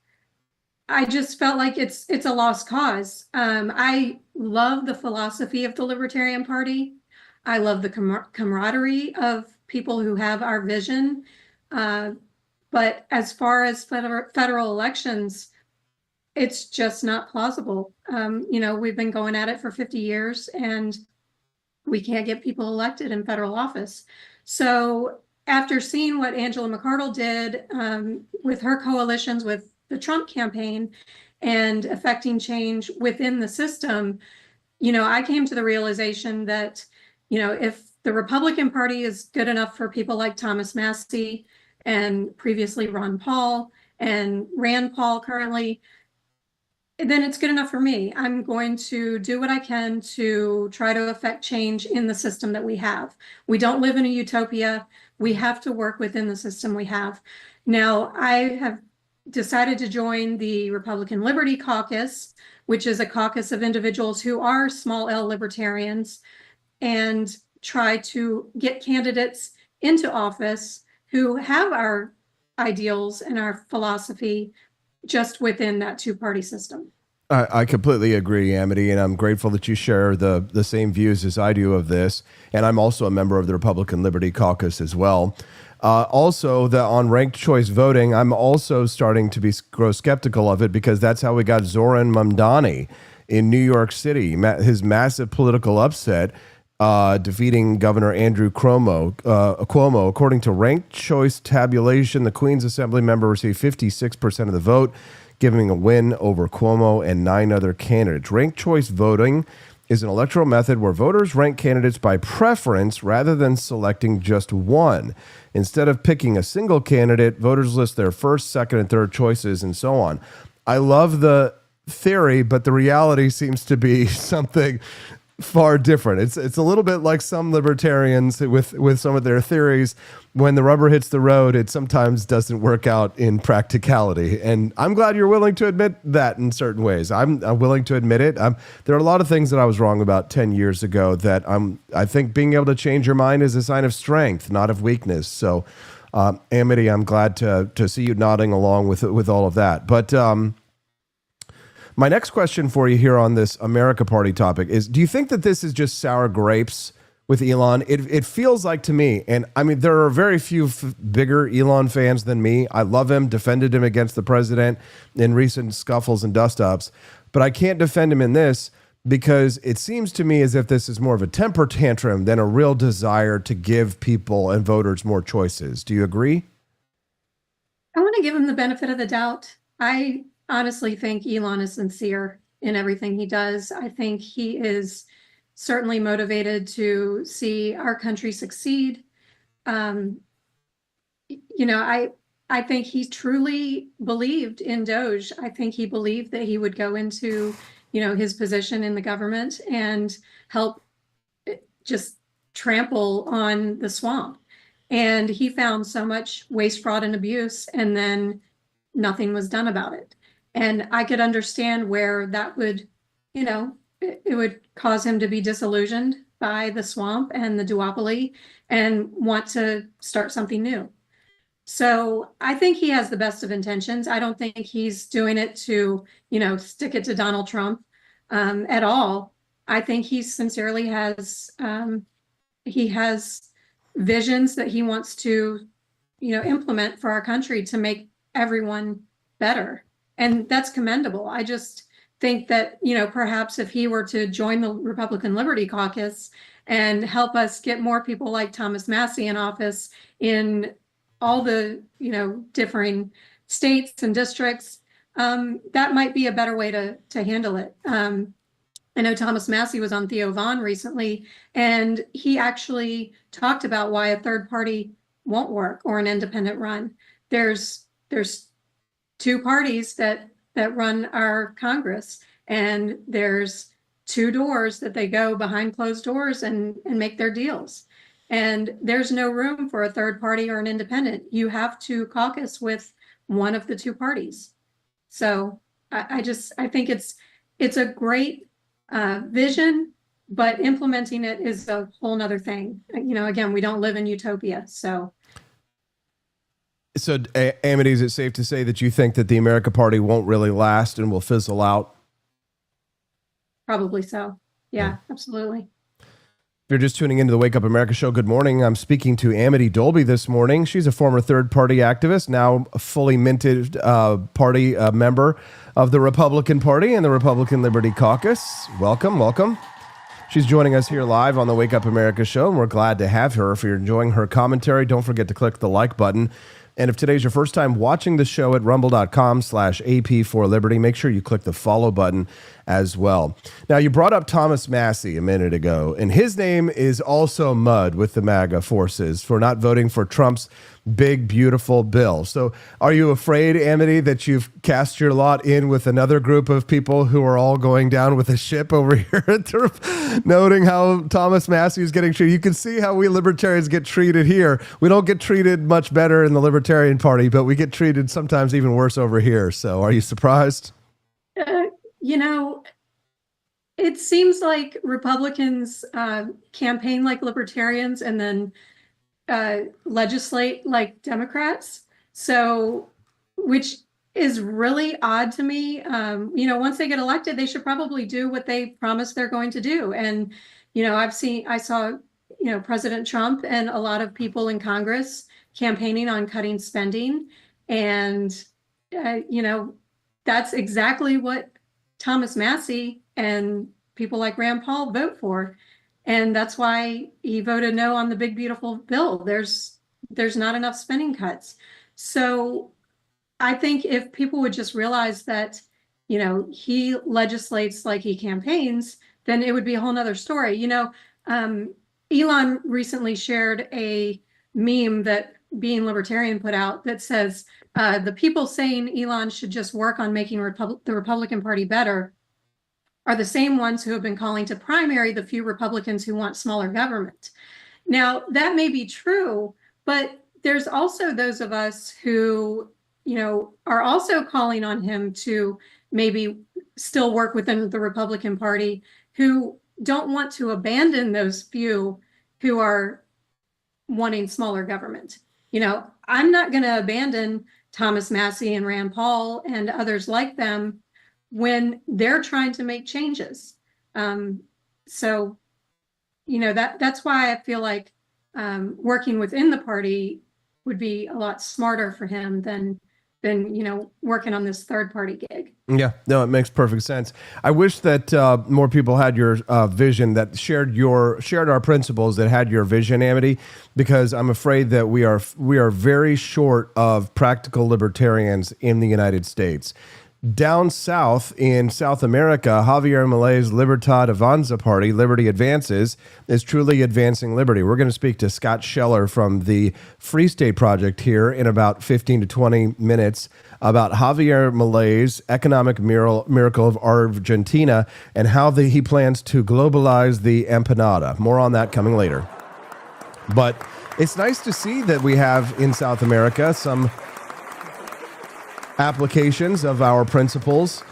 I just felt like it's a lost cause. I love the philosophy of the Libertarian Party. I love the camaraderie of people who have our vision. But as far as federal elections, it's just not plausible. We've been going at it for 50 years and we can't get people elected in federal office. So after seeing what Angela McArdle did with her coalitions with the Trump campaign and affecting change within the system, I came to the realization that, if the Republican Party is good enough for people like Thomas Massie and previously Ron Paul and Rand Paul currently, then it's good enough for me. I'm going to do what I can to try to affect change in the system that we have. We don't live in a utopia. We have to work within the system we have. Now, I have decided to join the Republican Liberty Caucus, which is a caucus of individuals who are small L libertarians, and try to get candidates into office who have our ideals and our philosophy just within that two-party system. I completely agree, Amity, and I'm grateful that you share the same views as I do of this. And I'm also a member of the Republican Liberty Caucus as well. Also, on ranked choice voting, I'm also starting to grow skeptical of it because that's how we got Zohran Mamdani in New York City, his massive political upset, defeating Governor Andrew Cuomo. According to ranked choice tabulation, the Queens Assembly member received 56% of the vote, giving a win over Cuomo and 9 other candidates. Ranked choice voting is an electoral method where voters rank candidates by preference rather than selecting just one. Instead of picking a single candidate, voters list their first, second, and third choices and so on. I love the theory, but the reality seems to be something far different. It's a little bit like some libertarians with some of their theories. When the rubber hits the road, it sometimes doesn't work out in practicality. And I'm glad you're willing to admit that in certain ways. I'm willing to admit it. There are a lot of things that I was wrong about 10 years ago that I think being able to change your mind is a sign of strength, not of weakness. So, Amity, I'm glad to see you nodding along with all of that. But my next question for you here on this America Party topic is, do you think that this is just sour grapes with Elon? It feels like to me, and I mean, there are very few bigger Elon fans than me. I love him, defended him against the president in recent scuffles and dust-ups, but I can't defend him in this because it seems to me as if this is more of a temper tantrum than a real desire to give people and voters more choices. Do you agree? I want to give him the benefit of the doubt. I honestly think Elon is sincere in everything he does. I think he is certainly motivated to see our country succeed. I think he truly believed in Doge. I think he believed that he would go into, his position in the government and help just trample on the swamp. And he found so much waste, fraud, and abuse, and then nothing was done about it. And I could understand where that would, it would cause him to be disillusioned by the swamp and the duopoly and want to start something new. So I think he has the best of intentions. I don't think he's doing it to, stick it to Donald Trump at all. I think he sincerely has, he has visions that he wants to, implement for our country to make everyone better. And that's commendable. I just think that, perhaps if he were to join the Republican Liberty Caucus and help us get more people like Thomas Massie in office in all the, differing states and districts, that might be a better way to handle it. I know Thomas Massie was on Theo Vaughn recently, and he actually talked about why a third party won't work or an independent run. There's two parties that run our Congress, and there's two doors that they go behind closed doors and make their deals. And there's no room for a third party or an independent. You have to caucus with one of the two parties. So I think it's a great vision, but implementing it is a whole nother thing. Again, we don't live in utopia. So Amity, is it safe to say that you think that the America Party won't really last and will fizzle out? Probably so. Yeah, absolutely. If you're just tuning into the Wake Up America show, good morning. I'm speaking to Amity Dolby this morning. She's a former third-party activist, now a fully minted party member of the Republican Party and the Republican Liberty Caucus. Welcome. She's joining us here live on the Wake Up America show, and we're glad to have her. If you're enjoying her commentary, don't forget to click the like button. And if today's your first time watching the show at rumble.com/AP4Liberty, make sure you click the follow button as well. Now, you brought up Thomas Massie a minute ago, and his name is also mud with the MAGA forces for not voting for Trump's big, beautiful bill. So are you afraid, Amity, that you've cast your lot in with another group of people who are all going down with a ship over here, noting how Thomas Massie is getting treated? You can see how we libertarians get treated here. We don't get treated much better in the Libertarian Party, but we get treated sometimes even worse over here. So are you surprised? It seems like Republicans campaign like libertarians and then legislate like Democrats. So, which is really odd to me. Once they get elected, they should probably do what they promise they're going to do. And, I saw, President Trump and a lot of people in Congress campaigning on cutting spending. And, that's exactly what Thomas Massie and people like Rand Paul vote for. And that's why he voted no on the big, beautiful bill. There's not enough spending cuts. So I think if people would just realize that, he legislates like he campaigns, then it would be a whole nother story. Elon recently shared a meme that Being Libertarian put out that says, the people saying Elon should just work on making the Republican Party better are the same ones who have been calling to primary the few Republicans who want smaller government. Now, that may be true, but there's also those of us who, are also calling on him to maybe still work within the Republican Party, who don't want to abandon those few who are wanting smaller government. I'm not going to abandon Thomas Massie and Rand Paul and others like them when they're trying to make changes. So, that's why I feel like working within the party would be a lot smarter for him than working on this third party gig. Yeah, no, it makes perfect sense. I wish that more people had your vision, that shared our principles, that had your vision, Amity, because I'm afraid that we are very short of practical libertarians in the United States. Down south in South America, Javier Milei's Libertad Avanza party, Liberty Advances, is truly advancing liberty. We're going to speak to Scott Scheller from the Free State Project here in about 15 to 20 minutes about Javier Milei's economic miracle of Argentina and how he plans to globalize the empanada. More on that coming later. But it's nice to see that we have in South America some applications of our principles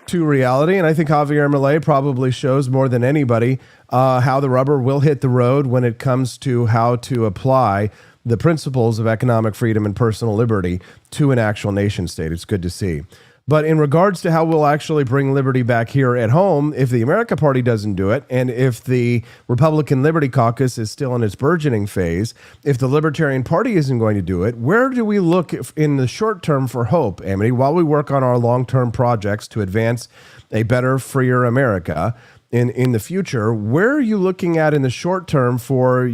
to reality. And I think Javier Milei probably shows more than anybody how the rubber will hit the road when it comes to how to apply the principles of economic freedom and personal liberty to an actual nation state. It's good to see. But in regards to how we'll actually bring liberty back here at home, if the America Party doesn't do it, and if the Republican Liberty Caucus is still in its burgeoning phase, if the Libertarian Party isn't going to do it, where do we look in the short term for hope, Amity, while we work on our long-term projects to advance a better, freer America in the future? Where are you looking at in the short term for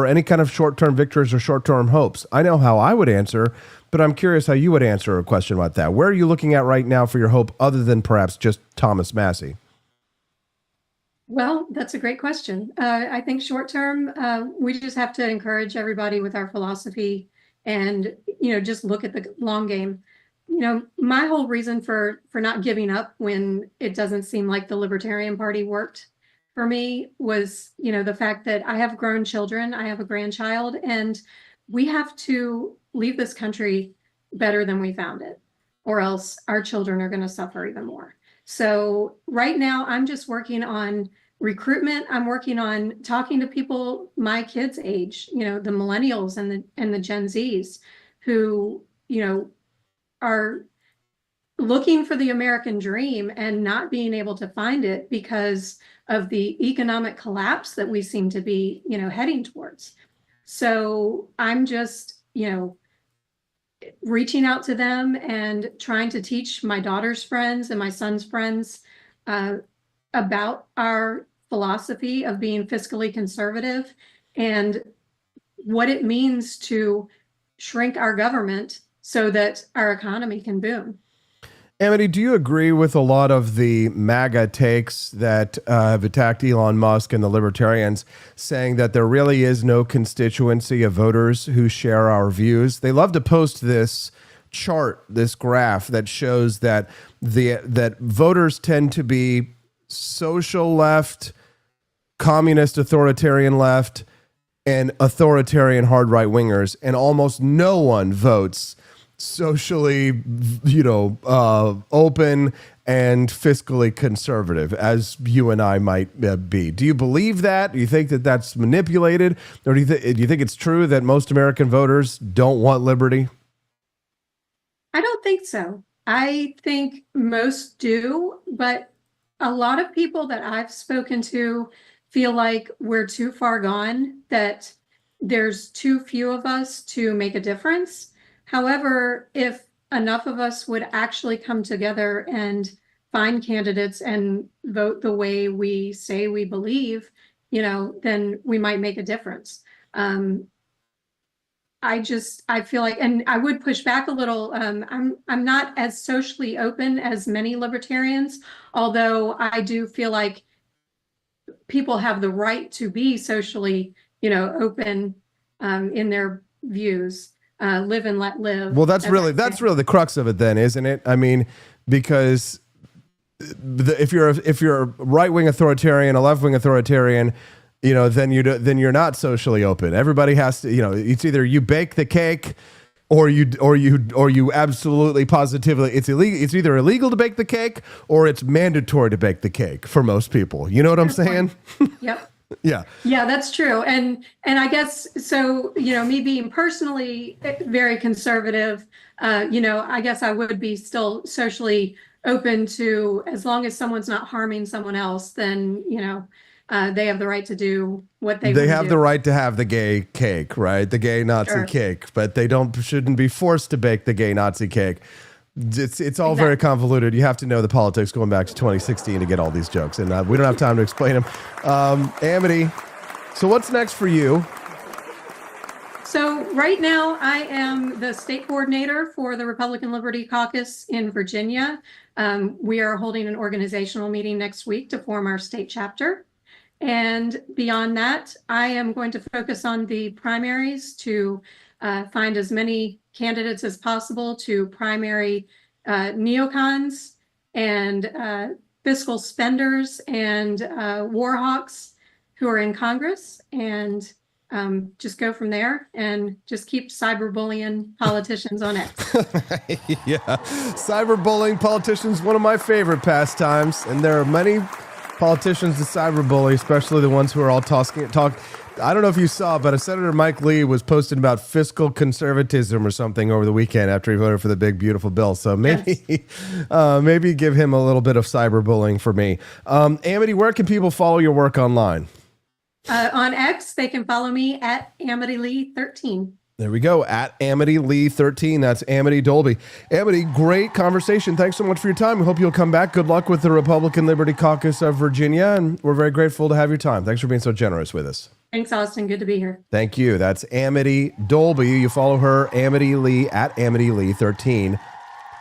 any kind of short-term victories or short-term hopes? I know how I would answer, but I'm curious how you would answer a question like that. Where are you looking at right now for your hope other than perhaps just Thomas Massey? Well, that's a great question. I think short term, we just have to encourage everybody with our philosophy and, just look at the long game. My whole reason for not giving up when it doesn't seem like the Libertarian Party worked for me was, the fact that I have grown children, I have a grandchild, and we have to leave this country better than we found it, or else our children are going to suffer even more. So right now, I'm just working on recruitment. I'm working on talking to people my kids' age, the millennials and the Gen Zs who, are looking for the American dream and not being able to find it because of the economic collapse that we seem to be, heading towards. So I'm just, reaching out to them and trying to teach my daughter's friends and my son's friends about our philosophy of being fiscally conservative and what it means to shrink our government so that our economy can boom. Amity, do you agree with a lot of the MAGA takes that have attacked Elon Musk and the libertarians, saying that there really is no constituency of voters who share our views? They love to post this chart, this graph that shows that that voters tend to be social left, communist authoritarian left, and authoritarian hard right wingers, and almost no one votes socially, open and fiscally conservative, as you and I might be. Do you believe that? Do you think that that's manipulated? Or do you think it's true that most American voters don't want liberty? I don't think so. I think most do, but a lot of people that I've spoken to feel like we're too far gone, that there's too few of us to make a difference. However, if enough of us would actually come together and find candidates and vote the way we say we believe, then we might make a difference. I feel like, and I would push back a little. I'm not as socially open as many libertarians, although I do feel like people have the right to be socially, open in their views. Live and let live. Well, that's really the crux of it, then, isn't it? I mean, because if you're a right wing authoritarian, a left wing authoritarian, then you're not socially open. Everybody has to, it's either you bake the cake, or you absolutely positively it's illegal. It's either illegal to bake the cake or it's mandatory to bake the cake for most people. You know what I'm saying? Yep. Yeah. Yeah, that's true. And I guess, so, me being personally very conservative, I guess I would be still socially open to, as long as someone's not harming someone else, then, they have the right to do what they have the right to have the gay cake, right? The gay Nazi Sure. cake, but they shouldn't be forced to bake the gay Nazi cake. It's all very convoluted. You have to know the politics going back to 2016 to get all these jokes, and we don't have time to explain them. Amity, so what's next for you? So right now I am the state coordinator for the Republican Liberty Caucus in Virginia. We are holding an organizational meeting next week to form our state chapter. And beyond that, I am going to focus on the primaries to find as many candidates as possible to primary neocons and fiscal spenders and war hawks who are in Congress, and just go from there and just keep cyberbullying politicians on X. Yeah, cyberbullying politicians, one of my favorite pastimes, and there are many politicians to cyberbully, especially the ones who are all talk. I don't know if you saw, but Senator Mike Lee was posting about fiscal conservatism or something over the weekend after he voted for the big, beautiful bill. So maybe, maybe give him a little bit of cyberbullying for me. Amity, where can people follow your work online? On X, they can follow me at Amity Lee 13. There we go, at Amity Lee 13. That's Amity Dolby. Amity, great conversation. Thanks so much for your time. We hope you'll come back. Good luck with the Republican Liberty Caucus of Virginia, and we're very grateful to have your time. Thanks for being so generous with us. Thanks, Austin. Good to be here. Thank you. That's Amity Dolby. You follow her, Amity Lee, at Amity Lee 13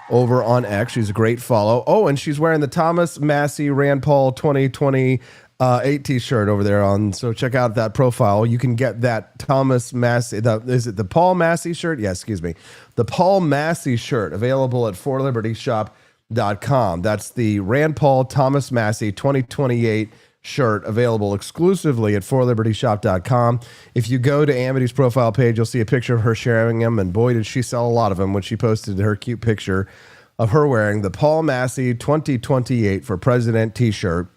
over on X. She's a great follow. Oh, and she's wearing the Thomas Massey Rand Paul 2028 t-shirt over there on. So check out that profile. You can get that Thomas Massey. Is it the Paul Massey shirt? Yeah, excuse me. The Paul Massey shirt available at forlibertyshop.com. That's the Rand Paul Thomas Massey 2028 shirt available exclusively at forlibertyshop.com. If you go to Amity's profile page, you'll see a picture of her sharing them, and boy, did she sell a lot of them when she posted her cute picture of her wearing the Paul Massey 2028 for President t-shirt.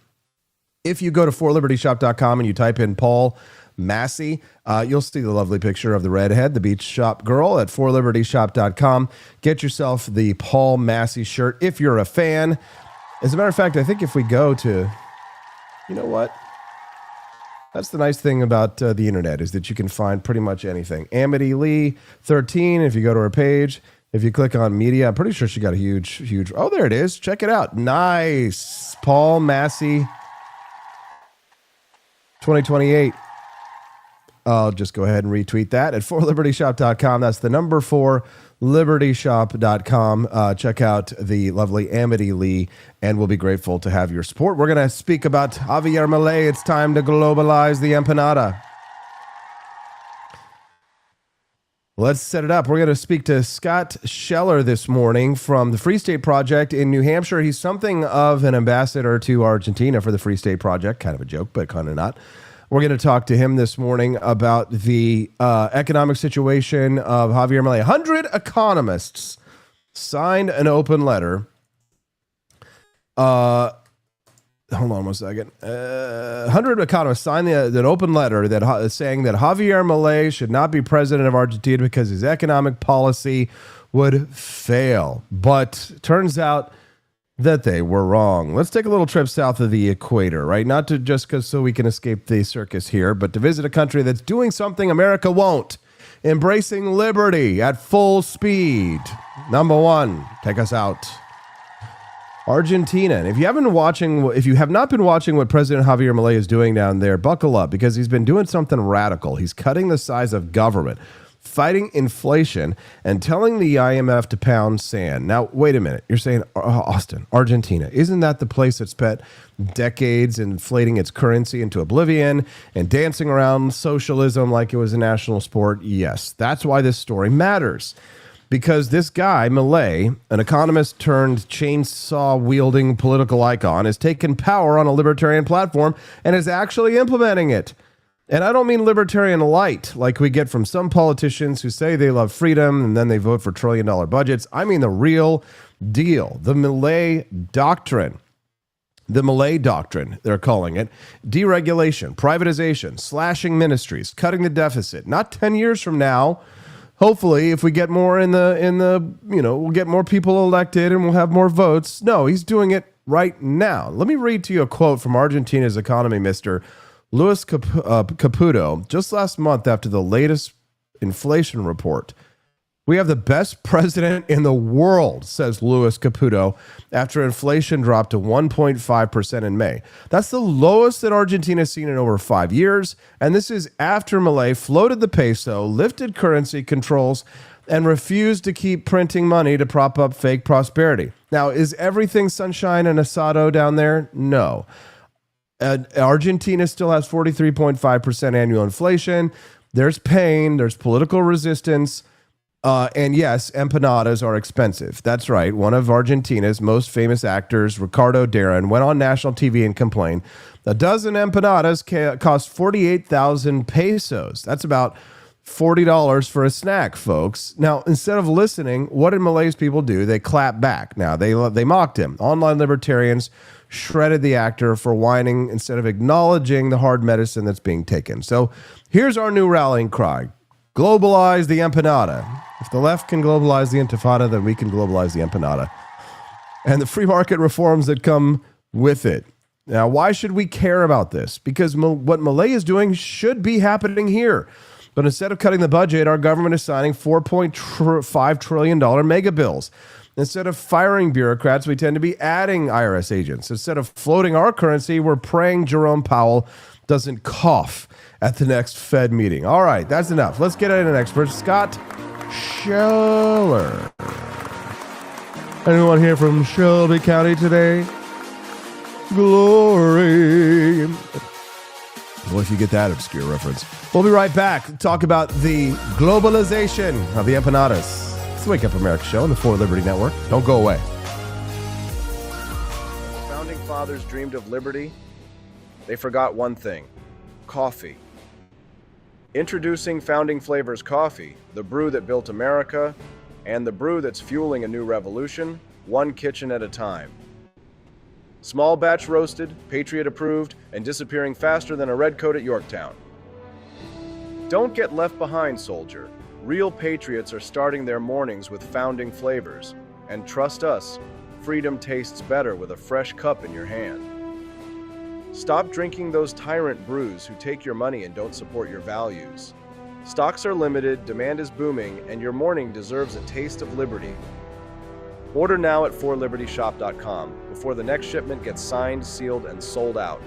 If you go to forlibertyshop.com and you type in Paul Massey, you'll see the lovely picture of the redhead, the beach shop girl, at forlibertyshop.com. Get yourself the Paul Massey shirt if you're a fan. As a matter of fact, I think if we go to, you know what? That's the nice thing about the internet, is that you can find pretty much anything. Amity Lee 13, if you go to her page, if you click on media, I'm pretty sure she got a huge, oh, there it is. Check it out. Nice. Paul Massey 2028. I'll just go ahead and retweet that at forlibertyshop.com. That's the number 4, libertyshop.com. Check out the lovely Amity Lee, and we'll be grateful to have your support. We're going to speak about Javier Milei. It's time to globalize the empanada. Let's set it up. We're going to speak to Scott Scheller this morning from the Free State Project in New Hampshire. He's something of an ambassador to Argentina for the Free State Project. Kind of a joke, but kind of not. We're going to talk to him this morning about the economic situation of Javier Milei. 100 economists signed an open letter. Hold on one second. 100 economists signed an open letter that saying that Javier Milei should not be president of Argentina because his economic policy would fail. But turns out that they were wrong. Let's take a little trip south of the equator, right? Not to just so we can escape the circus here, but to visit a country that's doing something America won't. Embracing liberty at full speed. Number 1, take us out. Argentina. And if you have not been watching what President Javier Milei is doing down there, buckle up, because he's been doing something radical. He's cutting the size of government, fighting inflation, and telling the IMF to pound sand. Now, wait a minute. You're saying, Austin, Argentina, isn't that the place that spent decades inflating its currency into oblivion and dancing around socialism like it was a national sport? Yes, that's why this story matters. Because this guy, Milei, an economist turned chainsaw-wielding political icon, has taken power on a libertarian platform and is actually implementing it. And I don't mean libertarian light, like we get from some politicians who say they love freedom and then they vote for trillion-dollar budgets. I mean the real deal, the Milei doctrine. The Milei doctrine, they're calling it. Deregulation, privatization, slashing ministries, cutting the deficit. Not 10 years from now. Hopefully, if we get more we'll get more people elected and we'll have more votes. No, he's doing it right now. Let me read to you a quote from Argentina's economy minister, Luis Caputo, just last month after the latest inflation report. We have the best president in the world, says Luis Caputo, after inflation dropped to 1.5% in May. That's the lowest that Argentina has seen in over 5 years, and this is after Milei floated the peso, lifted currency controls, and refused to keep printing money to prop up fake prosperity. Now, is everything sunshine and asado down there? No. Argentina still has 43.5% annual inflation. There's pain. There's political resistance. And yes, empanadas are expensive. That's right. One of Argentina's most famous actors, Ricardo Darín, went on national TV and complained. A dozen empanadas cost 48,000 pesos. That's about $40 for a snack, folks. Now, instead of listening, what did Malay's people do? They clapped back. Now, they mocked him. Online libertarians shredded the actor for whining instead of acknowledging the hard medicine that's being taken. So here's our new rallying cry. Globalize the empanada. If the left can globalize the intifada, then we can globalize the empanada. And the free market reforms that come with it. Now, why should we care about this? Because what Malay is doing should be happening here. But instead of cutting the budget, our government is signing $4.5 trillion mega bills. Instead of firing bureaucrats, we tend to be adding IRS agents. Instead of floating our currency, we're praying Jerome Powell doesn't cough at the next Fed meeting. All right, that's enough. Let's get in an expert. Scott Scheller. Anyone here from Shelby County today? Glory. Well, if you get that obscure reference. We'll be right back to talk about the globalization of the empanadas. It's the Wake Up America show on the For Liberty Network. Don't go away. Founding fathers dreamed of liberty. They forgot one thing: coffee. Introducing Founding Flavors Coffee, the brew that built America, and the brew that's fueling a new revolution, one kitchen at a time. Small batch roasted, Patriot approved, and disappearing faster than a red coat at Yorktown. Don't get left behind, soldier. Real patriots are starting their mornings with Founding Flavors. And trust us, freedom tastes better with a fresh cup in your hand. Stop drinking those tyrant brews who take your money and don't support your values. Stocks are limited, demand is booming, and your morning deserves a taste of liberty. Order now at forlibertyshop.com before the next shipment gets signed, sealed, and sold out.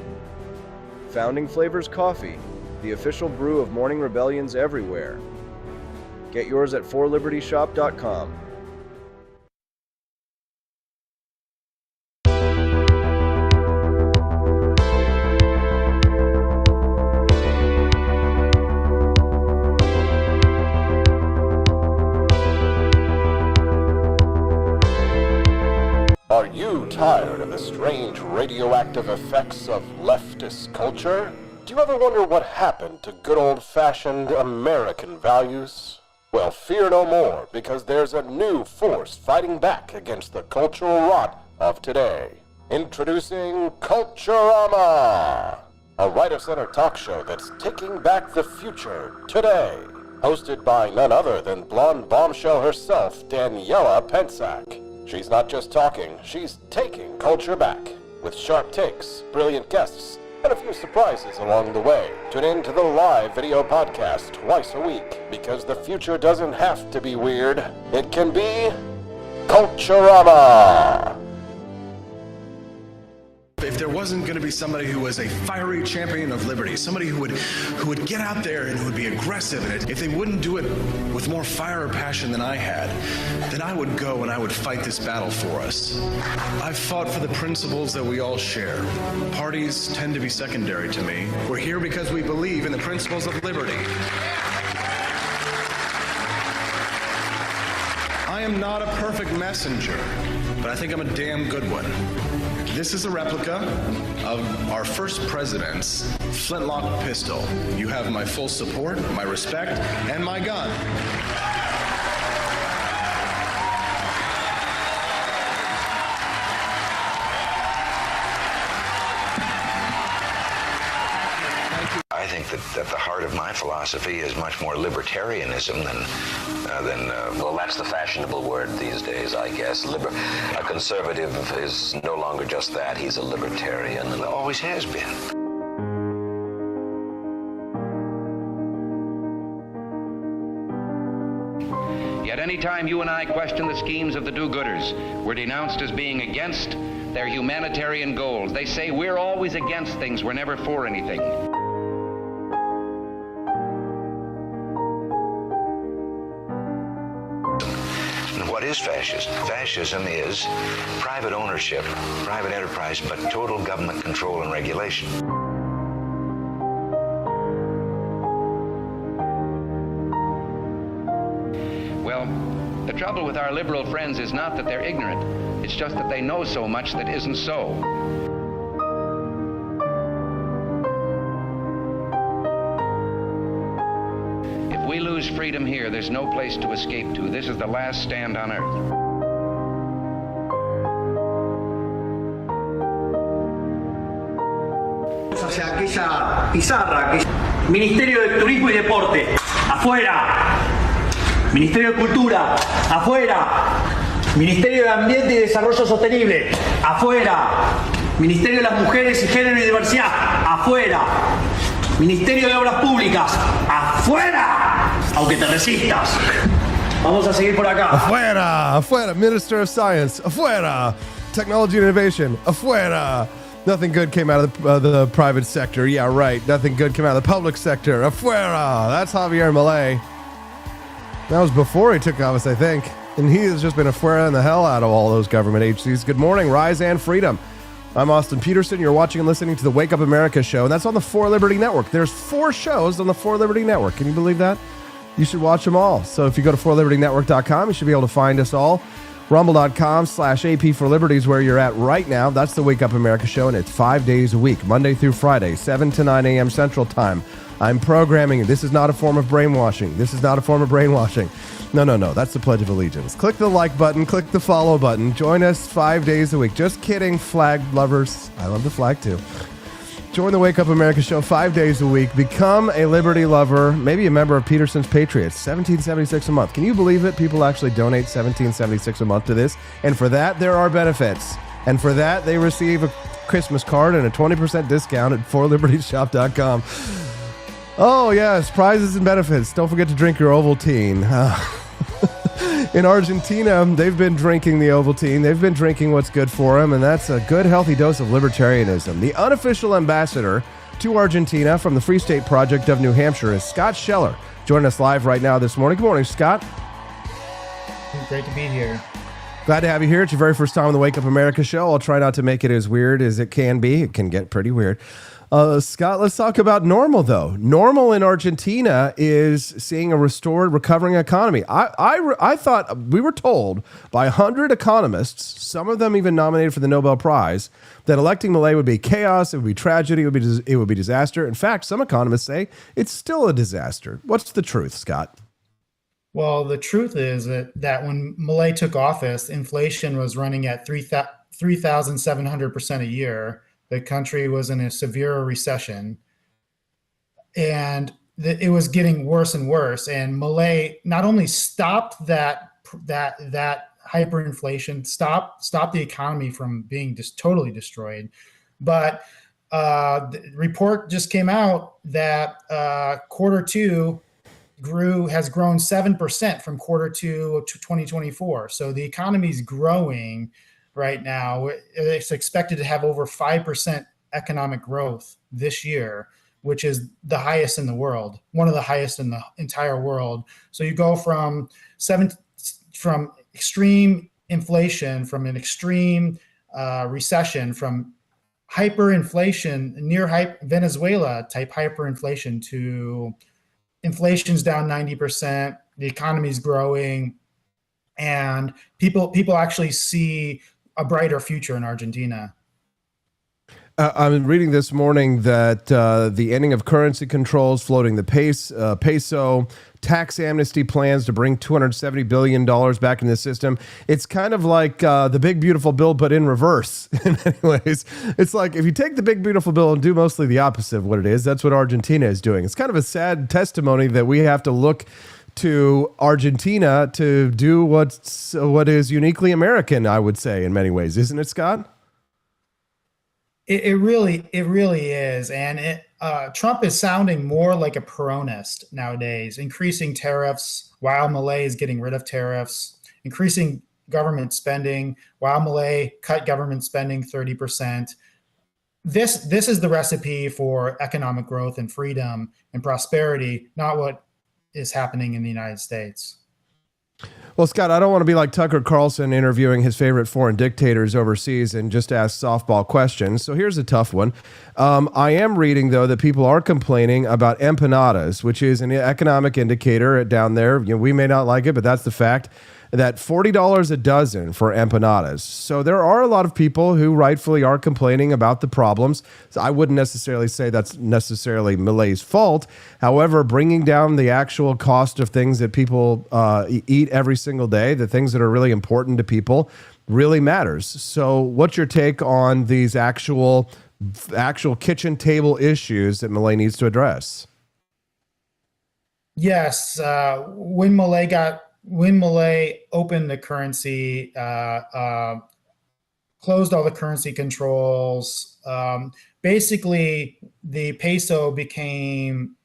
Founding Flavors Coffee, the official brew of morning rebellions everywhere. Get yours at forlibertyshop.com. Are you tired of the strange radioactive effects of leftist culture? Do you ever wonder what happened to good old-fashioned American values? Well, fear no more, because there's a new force fighting back against the cultural rot of today. Introducing Culturama, a right-of-center talk show that's taking back the future today. Hosted by none other than blonde bombshell herself, Daniela Pensack. She's not just talking, she's taking culture back. With sharp takes, brilliant guests, and a few surprises along the way. Tune in to the live video podcast twice a week, because the future doesn't have to be weird. It can be Culturama. If there wasn't going to be somebody who was a fiery champion of liberty, somebody who would get out there and who would be aggressive, and if they wouldn't do it with more fire or passion than I had, then I would go and I would fight this battle for us. I've fought for the principles that we all share. Parties tend to be secondary to me. We're here because we believe in the principles of liberty. I am not a perfect messenger, but I think I'm a damn good one. This is a replica of our first president's flintlock pistol. You have my full support, my respect, and my gun. I think that the heart of my philosophy is much more libertarianism than well, that's the fashionable word these days, I guess. A conservative is no longer just that. He's a libertarian and always has been. Yet any time you and I question the schemes of the do-gooders, we're denounced as being against their humanitarian goals. They say we're always against things, we're never for anything. What is fascism? Fascism is private ownership, private enterprise, but total government control and regulation. Well, the trouble with our liberal friends is not that they're ignorant. It's just that they know so much that isn't so. If we lose freedom here, there's no place to escape to. This is the last stand on earth. Hacia aquella pizarra, Ministerio de Turismo y Deporte, afuera. Ministerio de Cultura, afuera. Ministerio de Ambiente y Desarrollo Sostenible, afuera. Ministerio de las Mujeres y Género y Diversidad, afuera. Ministerio de Obras Públicas, afuera. Aunque te resistas. Vamos a seguir por acá. Afuera, afuera. Minister of Science, afuera. Technology and Innovation, afuera. Nothing good came out of the private sector. Yeah, right. Nothing good came out of the public sector. Afuera. That's Javier Milei. That was before he took office, I think. And he has just been afuera the hell out of all those government agencies. Good morning, Rise and Freedom. I'm Austin Peterson. You're watching and listening to the Wake Up America show, and that's on the 4 Liberty Network. There's 4 shows on the 4 Liberty Network. Can you believe that? You should watch them all. So if you go to 4libertynetwork.com, you should be able to find us all. Rumble.com/AP for Liberty is where you're at right now. That's the Wake Up America show, and it's 5 days a week, Monday through Friday, 7 to 9 a.m. Central Time. I'm programming. This is not a form of brainwashing. This is not a form of brainwashing. No. That's the Pledge of Allegiance. Click the like button. Click the follow button. Join us 5 days a week. Just kidding, flag lovers. I love the flag, too. Join the Wake Up America show 5 days a week. Become a Liberty lover. Maybe a member of Peterson's Patriots. $17.76 a month. Can you believe it? People actually donate $17.76 a month to this. And for that, there are benefits. And for that, they receive a Christmas card and a 20% discount at 4libertyshop.com. Oh, yes, prizes and benefits. Don't forget to drink your Ovaltine. In Argentina, they've been drinking the Ovaltine. They've been drinking what's good for them, and that's a good, healthy dose of libertarianism. The unofficial ambassador to Argentina from the Free State Project of New Hampshire is Scott Scheller. Joining us live right now this morning. Good morning, Scott. Great to be here. Glad to have you here. It's your very first time on the Wake Up America show. I'll try not to make it as weird as it can be. It can get pretty weird. Scott, let's talk about normal, though. Normal in Argentina is seeing a restored, recovering economy. I thought we were told by 100 economists, some of them even nominated for the Nobel Prize, that electing Milei would be chaos, it would be tragedy, it would be disaster. In fact, some economists say it's still a disaster. What's the truth, Scott? Well, the truth is that when Milei took office, inflation was running at 3,700% a year. The country was in a severe recession, and it was getting worse and worse. And Milei not only stopped that hyperinflation, stopped the economy from being just totally destroyed, but the report just came out that quarter two has grown 7% from quarter two to 2024. So the economy is growing right now. It's expected to have over 5% economic growth this year, which is the highest in the world, one of the highest in the entire world. So you go from extreme inflation, from an extreme recession, from hyperinflation, Venezuela type hyperinflation, to inflation's down 90%, the economy's growing, and people actually see a brighter future in Argentina. I'm reading this morning that the ending of currency controls, floating the peso, tax amnesty plans to bring $270 billion back in the system. It's kind of like the big, beautiful bill, but in reverse. In many ways, it's like if you take the big, beautiful bill and do mostly the opposite of what it is, that's what Argentina is doing. It's kind of a sad testimony that we have to look to Argentina to do what is uniquely American, I would say, in many ways. Isn't it, Scott? It really is. And Trump is sounding more like a Peronist nowadays, increasing tariffs while Milei is getting rid of tariffs, increasing government spending while Milei cut government spending 30%. This is the recipe for economic growth and freedom and prosperity, not what is happening in the United States. Well, Scott, I don't want to be like Tucker Carlson interviewing his favorite foreign dictators overseas and just ask softball questions. So here's a tough one. I am reading, though, that people are complaining about empanadas, which is an economic indicator down there. You know, we may not like it, but that's the fact. that $40 a dozen for empanadas. So there are a lot of people who rightfully are complaining about the problems. So I wouldn't necessarily say that's necessarily Milei's fault. However, bringing down the actual cost of things that people eat every single day, the things that are really important to people, really matters. So what's your take on these actual kitchen table issues that Milei needs to address? Yes, when Milei opened the currency, closed all the currency controls, basically the peso became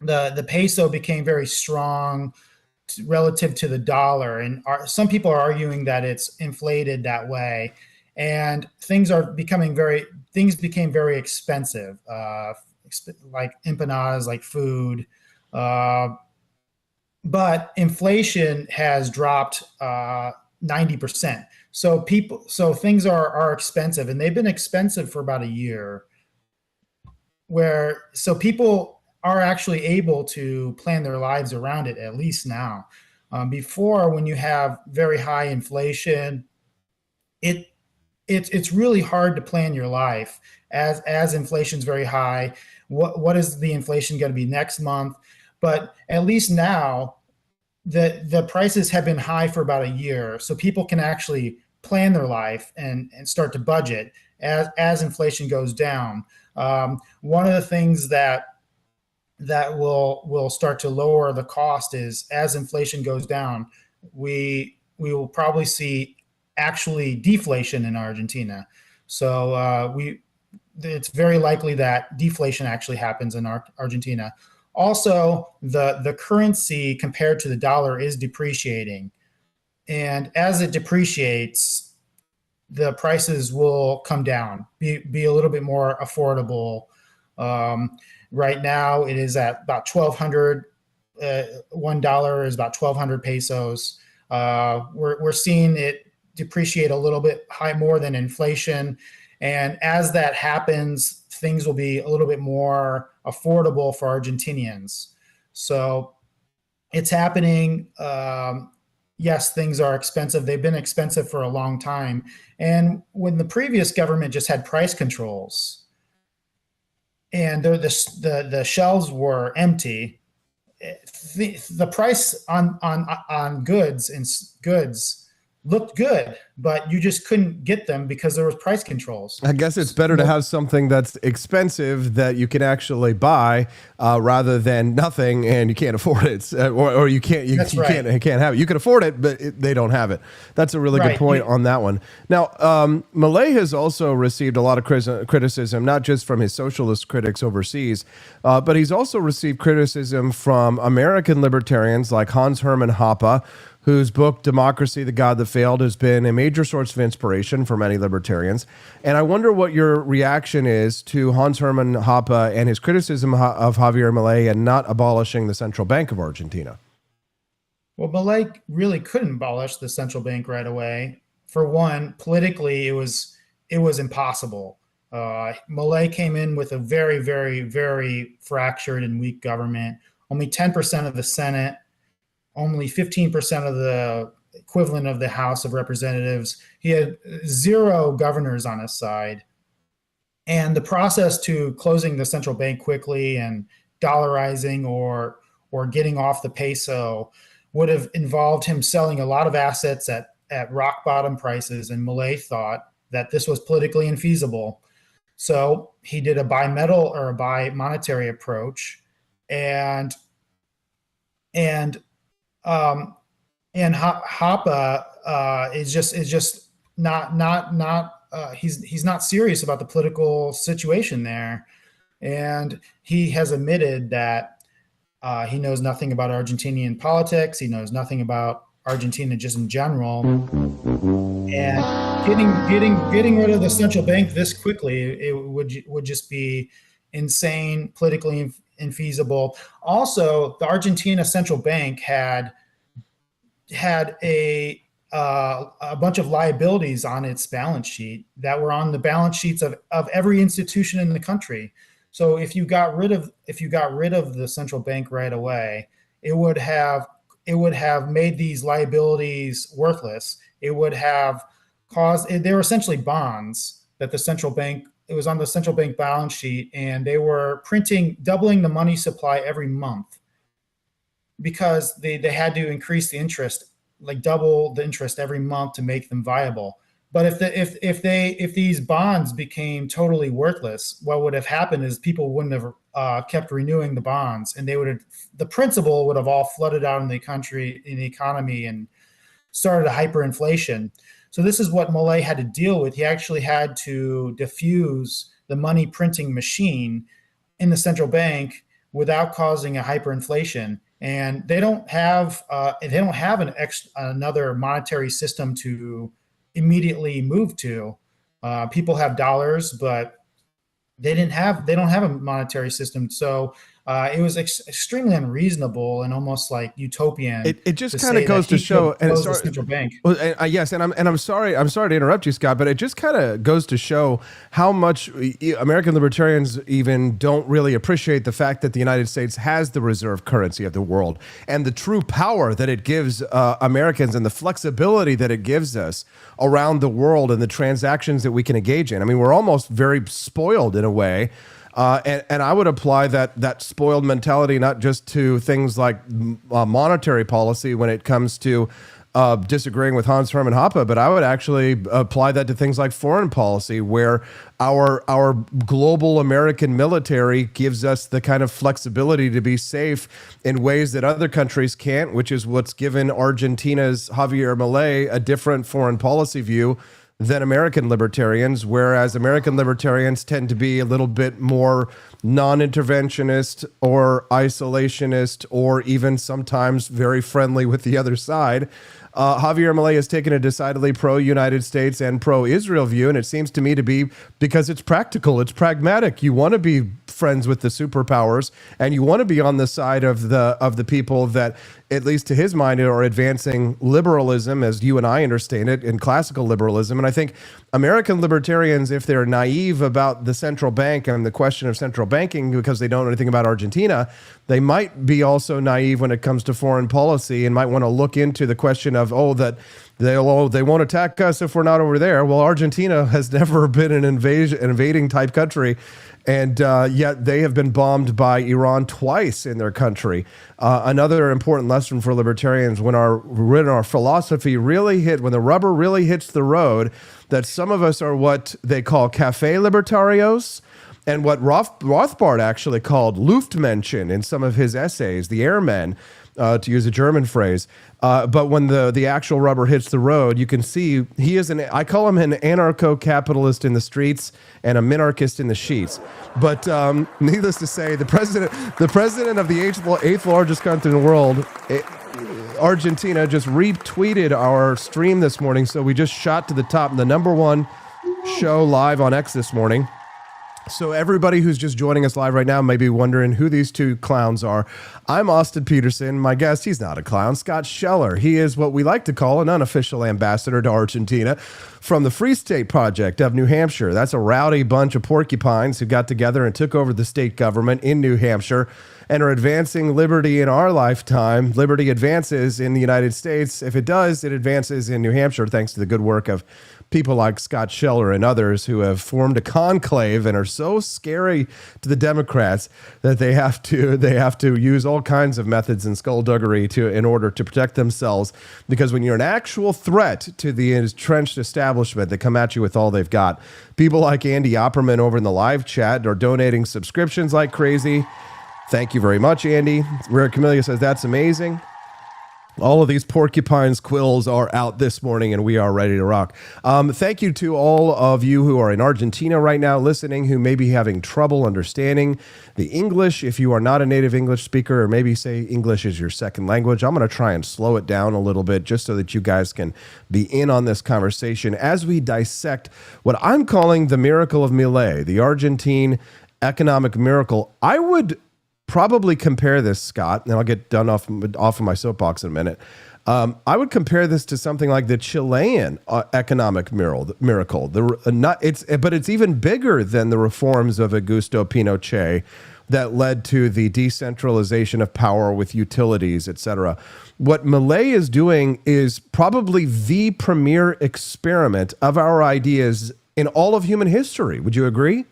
very strong relative to the dollar, and some people are arguing that it's inflated that way, and things became very expensive, like empanadas, like food. But inflation has dropped 90%. So things are expensive, and they've been expensive for about a year. So people are actually able to plan their lives around it, at least now. Before, when you have very high inflation, it's really hard to plan your life as inflation's very high. What is the inflation going to be next month? But at least now, the prices have been high for about a year, so people can actually plan their life and start to budget as inflation goes down. One of the things that will start to lower the cost is, as inflation goes down, we will probably see actually deflation in Argentina. So it's very likely that deflation actually happens in Argentina. Also, the currency compared to the dollar is depreciating. And as it depreciates, the prices will come down, be a little bit more affordable. Right now, it is at about 1,200. $1 is about 1,200 pesos. We're seeing it depreciate a little bit more than inflation. And as that happens, things will be a little bit more affordable for Argentinians. So it's happening. Yes, things are expensive. They've been expensive for a long time. And when the previous government just had price controls and the shelves were empty, the price on goods looked good, but you just couldn't get them because there was price controls. I guess it's better to have something that's expensive that you can actually buy rather than nothing and you can't afford it, or you can't have it. You can afford it, but they don't have it. That's a really good point on that one. Now, Milei has also received a lot of criticism, not just from his socialist critics overseas, but he's also received criticism from American libertarians like Hans Hermann Hoppe, whose book, Democracy, the God That Failed, has been a major source of inspiration for many libertarians. And I wonder what your reaction is to Hans Hermann Hoppe and his criticism of Javier Milei and not abolishing the Central Bank of Argentina. Well, Milei really couldn't abolish the central bank right away. For one, politically, it was impossible. Milei came in with a very, very, very fractured and weak government. Only 10% of the Senate, only 15% of the equivalent of the House of Representatives. He had 0 governors on his side. And the process to closing the central bank quickly and dollarizing or getting off the peso would have involved him selling a lot of assets at rock bottom prices. And Milei thought that this was politically infeasible. So he did a bi-metal or a bi-monetary approach. And Hoppe is just not he's not serious about the political situation there, and he has admitted that he knows nothing about Argentinian politics. He knows nothing about Argentina just in general, and getting rid of the central bank this quickly, it would just be insane, politically infeasible. Also, the Argentina central bank had a bunch of liabilities on its balance sheet that were on the balance sheets of every institution in the country. So if you got rid of the central bank right away, it would have it would have made these liabilities worthless. It would have caused, they were essentially bonds that the central bank, it was on the central bank balance sheet, and they were printing, doubling the money supply every month because they had to increase the interest, like double the interest every month to make them viable. But if these bonds became totally worthless, what would have happened is people wouldn't have kept renewing the bonds, and the principal would have all flooded out in the country, in the economy, and started a hyperinflation. So this is what Milei had to deal with. He actually had to diffuse the money printing machine in the central bank without causing a hyperinflation. And they don't have another monetary system to immediately move to. People have dollars, but they don't have a monetary system. So it was extremely unreasonable and almost like utopian. It just kind of goes to show, and the central bank. Well, yes, and I'm sorry to interrupt you, Scott, but it just kind of goes to show how much American libertarians even don't really appreciate the fact that the United States has the reserve currency of the world and the true power that it gives Americans and the flexibility that it gives us around the world and the transactions that we can engage in. I mean, we're almost very spoiled in a way. And I would apply that spoiled mentality not just to things like monetary policy when it comes to disagreeing with Hans Hermann Hoppe, but I would actually apply that to things like foreign policy, where our global American military gives us the kind of flexibility to be safe in ways that other countries can't, which is what's given Argentina's Javier Milei a different foreign policy view than American libertarians, whereas American libertarians tend to be a little bit more non-interventionist or isolationist or even sometimes very friendly with the other side. Javier Milei has taken a decidedly pro-United States and pro-Israel view, and it seems to me to be because it's practical, it's pragmatic. You want to be friends with the superpowers, and you want to be on the side of the people that, at least to his mind, are advancing liberalism as you and I understand it, in classical liberalism. And I think American libertarians, if they're naive about the central bank and the question of central banking because they don't know anything about Argentina, they might be also naive when it comes to foreign policy and might want to look into the question of, that they won't attack us if we're not over there. Well, Argentina has never been an invading type country, and yet they have been bombed by Iran twice in their country. Another important lesson for libertarians when our philosophy really when the rubber really hits the road, that some of us are what they call cafe libertarios, and what Rothbard actually called Luftmenschen in some of his essays, the airmen, to use a German phrase. But when the actual rubber hits the road, you can see I call him an anarcho-capitalist in the streets and a minarchist in the sheets. But needless to say, the president of the eighth largest country in the world, Argentina, just retweeted our stream this morning. So we just shot to the top, the #1 show live on X this morning. So everybody who's just joining us live right now may be wondering who these two clowns are. I'm Austin Peterson. My guest, he's not a clown, Scott Scheller. He is what we like to call an unofficial ambassador to Argentina from the Free State Project of New Hampshire. That's a rowdy bunch of porcupines who got together and took over the state government in New Hampshire and are advancing liberty in our lifetime. Liberty advances in the United States. If it does, it advances in New Hampshire thanks to the good work of people like Scott Scheller and others who have formed a conclave and are so scary to the Democrats that they have to use all kinds of methods and skullduggery in order to protect themselves. Because when you're an actual threat to the entrenched establishment, they come at you with all they've got. People like Andy Opperman over in the live chat are donating subscriptions like crazy. Thank you very much, Andy. Rare Camellia says that's amazing. All of these porcupines quills are out this morning, and we are ready to rock. Thank you to all of you who are in Argentina right now listening, who may be having trouble understanding the English. If you are not a native English speaker, or maybe say English is your second language, I'm going to try and slow it down a little bit just so that you guys can be in on this conversation as we dissect what I'm calling the miracle of Milei, the Argentine economic miracle. I would probably compare this, Scott, and I'll get done off of my soapbox in a minute. I would compare this to something like the Chilean economic miracle. But it's even bigger than the reforms of Augusto Pinochet that led to the decentralization of power with utilities, etc. What Malay is doing is probably the premier experiment of our ideas in all of human history. Would you agree?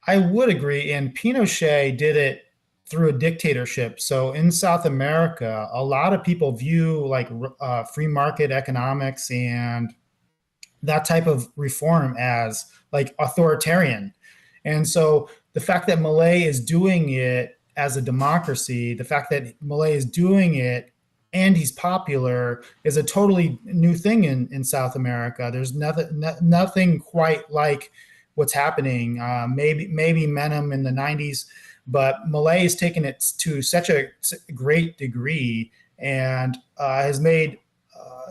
I would agree. And Pinochet did it through a dictatorship. So in South America, a lot of people view like free market economics and that type of reform as like authoritarian. And so the fact that Malay is doing it as a democracy, the fact that Malay is doing it and he's popular is a totally new thing in South America. There's nothing quite like what's happening. Maybe Menem in the 90s, but Malay has taken it to such a great degree and has made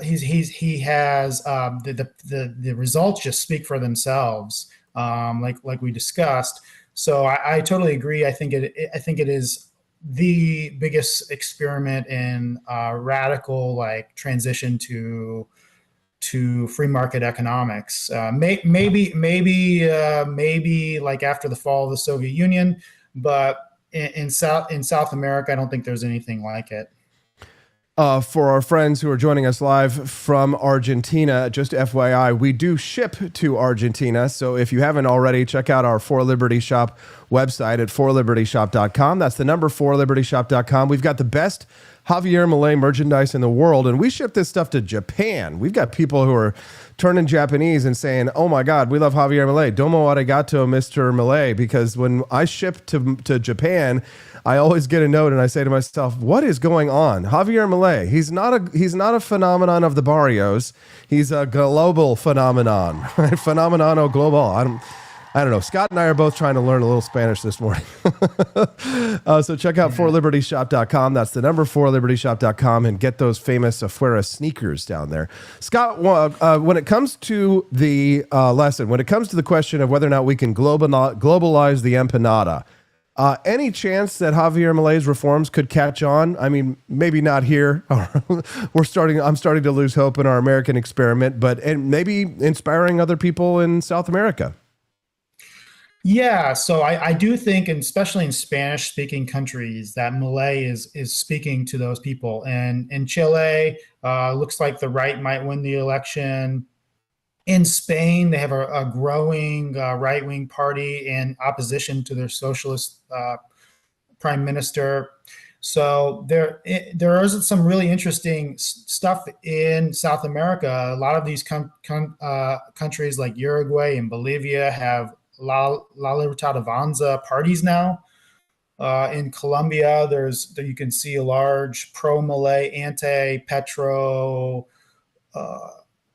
he has the results just speak for themselves, like we discussed. So I totally agree. I think it is the biggest experiment in radical like transition to free market economics. Maybe like after the fall of the Soviet Union, but in South America, I don't think there's anything like it. For our friends who are joining us live from Argentina, just FYI, we do ship to Argentina. So if you haven't already, check out our For Liberty Shop website at forlibertyshop.com. That's the number forlibertyshop.com. We've got the best Javier Malay merchandise in the world, and we ship this stuff to Japan. We've got people who are turning Japanese and saying, oh my God, we love Javier Malay. Domo arigato, Mr. Malay. Because when I ship to Japan, I always get a note and I say to myself, what is going on? Javier Malay, he's not a phenomenon of the barrios. He's a global phenomenon. Phenomenano global. I don't know. Scott and I are both trying to learn a little Spanish this morning. So check out forlibertyshop.com. That's the number forlibertyshop.com and get those famous Afuera sneakers down there. Scott, when it comes to the lesson, when it comes to the question of whether or not we can globalize the empanada, any chance that Javier Malay's reforms could catch on? I mean, maybe not here. I'm starting to lose hope in our American experiment, but and maybe inspiring other people in South America. Yeah, so I do think, and especially in Spanish-speaking countries, that Malay is speaking to those people. And in Chile, looks like the right might win the election. In Spain, they have a growing right-wing party in opposition to their socialist prime minister. So there is some really interesting stuff in South America. A lot of these countries like Uruguay and Bolivia have La Libertad Avanza parties now. In Colombia, you can see a large pro-Malay, anti-Petro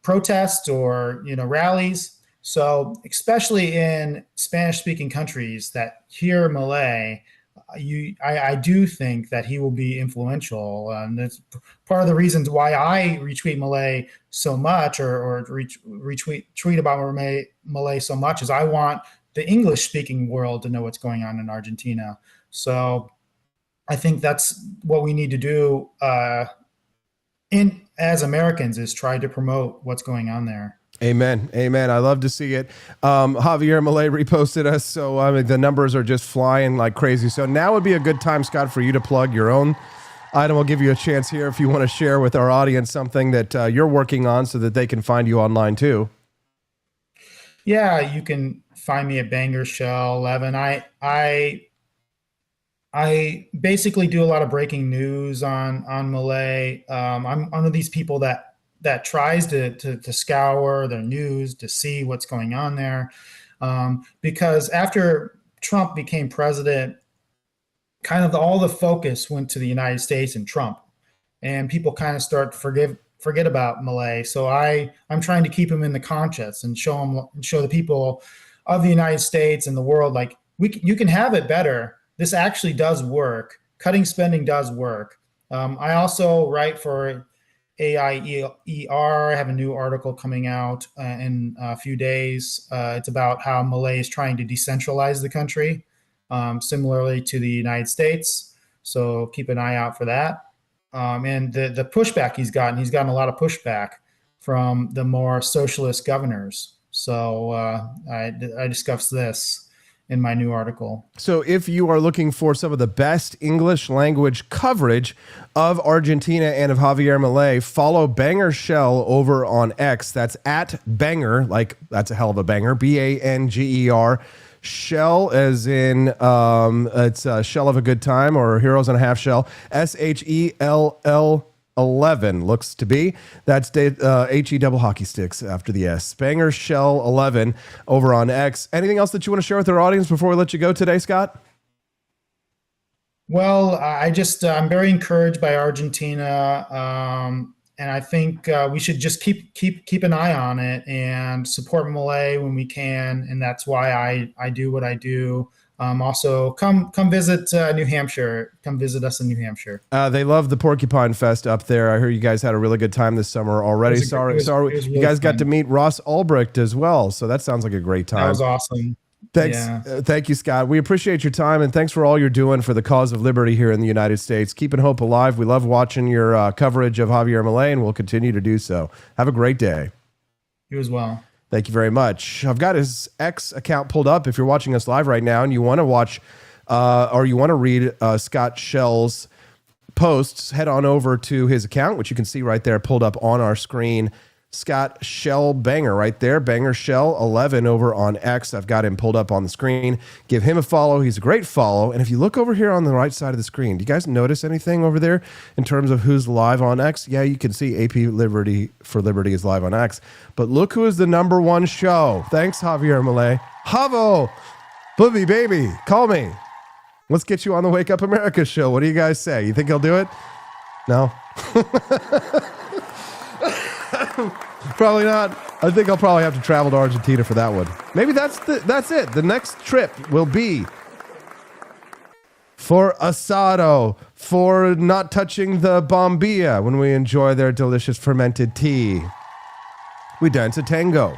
protest or rallies. So especially in Spanish-speaking countries that hear Malay, I do think that he will be influential. And that's part of the reasons why I retweet Malay so much or tweet about Malay so much is I want the English-speaking world to know what's going on in Argentina. So I think that's what we need to do as Americans is try to promote what's going on there. Amen. Amen. I love to see it. Javier Malay reposted us, so I mean, the numbers are just flying like crazy. So now would be a good time, Scott, for you to plug your own item. We'll give you a chance here if you want to share with our audience something that you're working on so that they can find you online too. Yeah, you can find me at Banger Shell 11. I basically do a lot of breaking news on Malay. I'm one of these people that tries to scour their news to see what's going on there. Because after Trump became president, kind of all the focus went to the United States and Trump. And people kind of start to forget about Malay. So I'm trying to keep him in the conscience and show the people of the United States and the world, like you can have it better. This actually does work. Cutting spending does work. I also write for AIER. I have a new article coming out in a few days. It's about how Malay is trying to decentralize the country, similarly to the United States. So keep an eye out for that. And the pushback he's gotten a lot of pushback from the more socialist governors. So I discussed this. in my new article. So if you are looking for some of the best English language coverage of Argentina and of Javier Milei, follow Banger Shell over on X. That's at Banger, like that's a hell of a banger, Banger. Shell as in it's a shell of a good time, or heroes on a half shell. SHELL 11 looks to be. That's HE double hockey sticks after the S. Banger Shell 11 over on X. Anything else that you want to share with our audience before we let you go today, Scott? Well, I'm very encouraged by Argentina. And I think we should just keep an eye on it and support Milei when we can, and that's why I do what I do. Also, come visit New Hampshire. Come visit us in New Hampshire. They love the Porcupine Fest up there. I heard you guys had a really good time this summer already. Sorry, really you guys fun. got to meet Ross Ulbricht as well, so that sounds like a great time. That was awesome. Thanks. Yeah. Thank you, Scott. We appreciate your time, and thanks for all you're doing for the cause of liberty here in the United States. Keeping hope alive. We love watching your coverage of Javier Milei, and we'll continue to do so. Have a great day. You as well. Thank you very much. I've got his X account pulled up. If you're watching us live right now and you want to watch or you want to read Scott Shell's posts, head on over to his account, which you can see right there pulled up on our screen. Scott Shell Banger right there, Banger Shell 11 over on X. I've got him pulled up on the screen. Give him a follow. He's a great follow. And if you look over here on the right side of the screen, do you guys notice anything over there in terms of who's live on X? Yeah, you can see AP Liberty for Liberty is live on X. But look who is the #1 show. Thanks, Javier Milei. Javo, Booby Baby, call me. Let's get you on the Wake Up America show. What do you guys say? You think he'll do it? No? Probably not. I think I'll probably have to travel to Argentina for that one. Maybe that's it. The next trip will be for asado, for not touching the bombilla when we enjoy their delicious fermented tea. We dance a tango.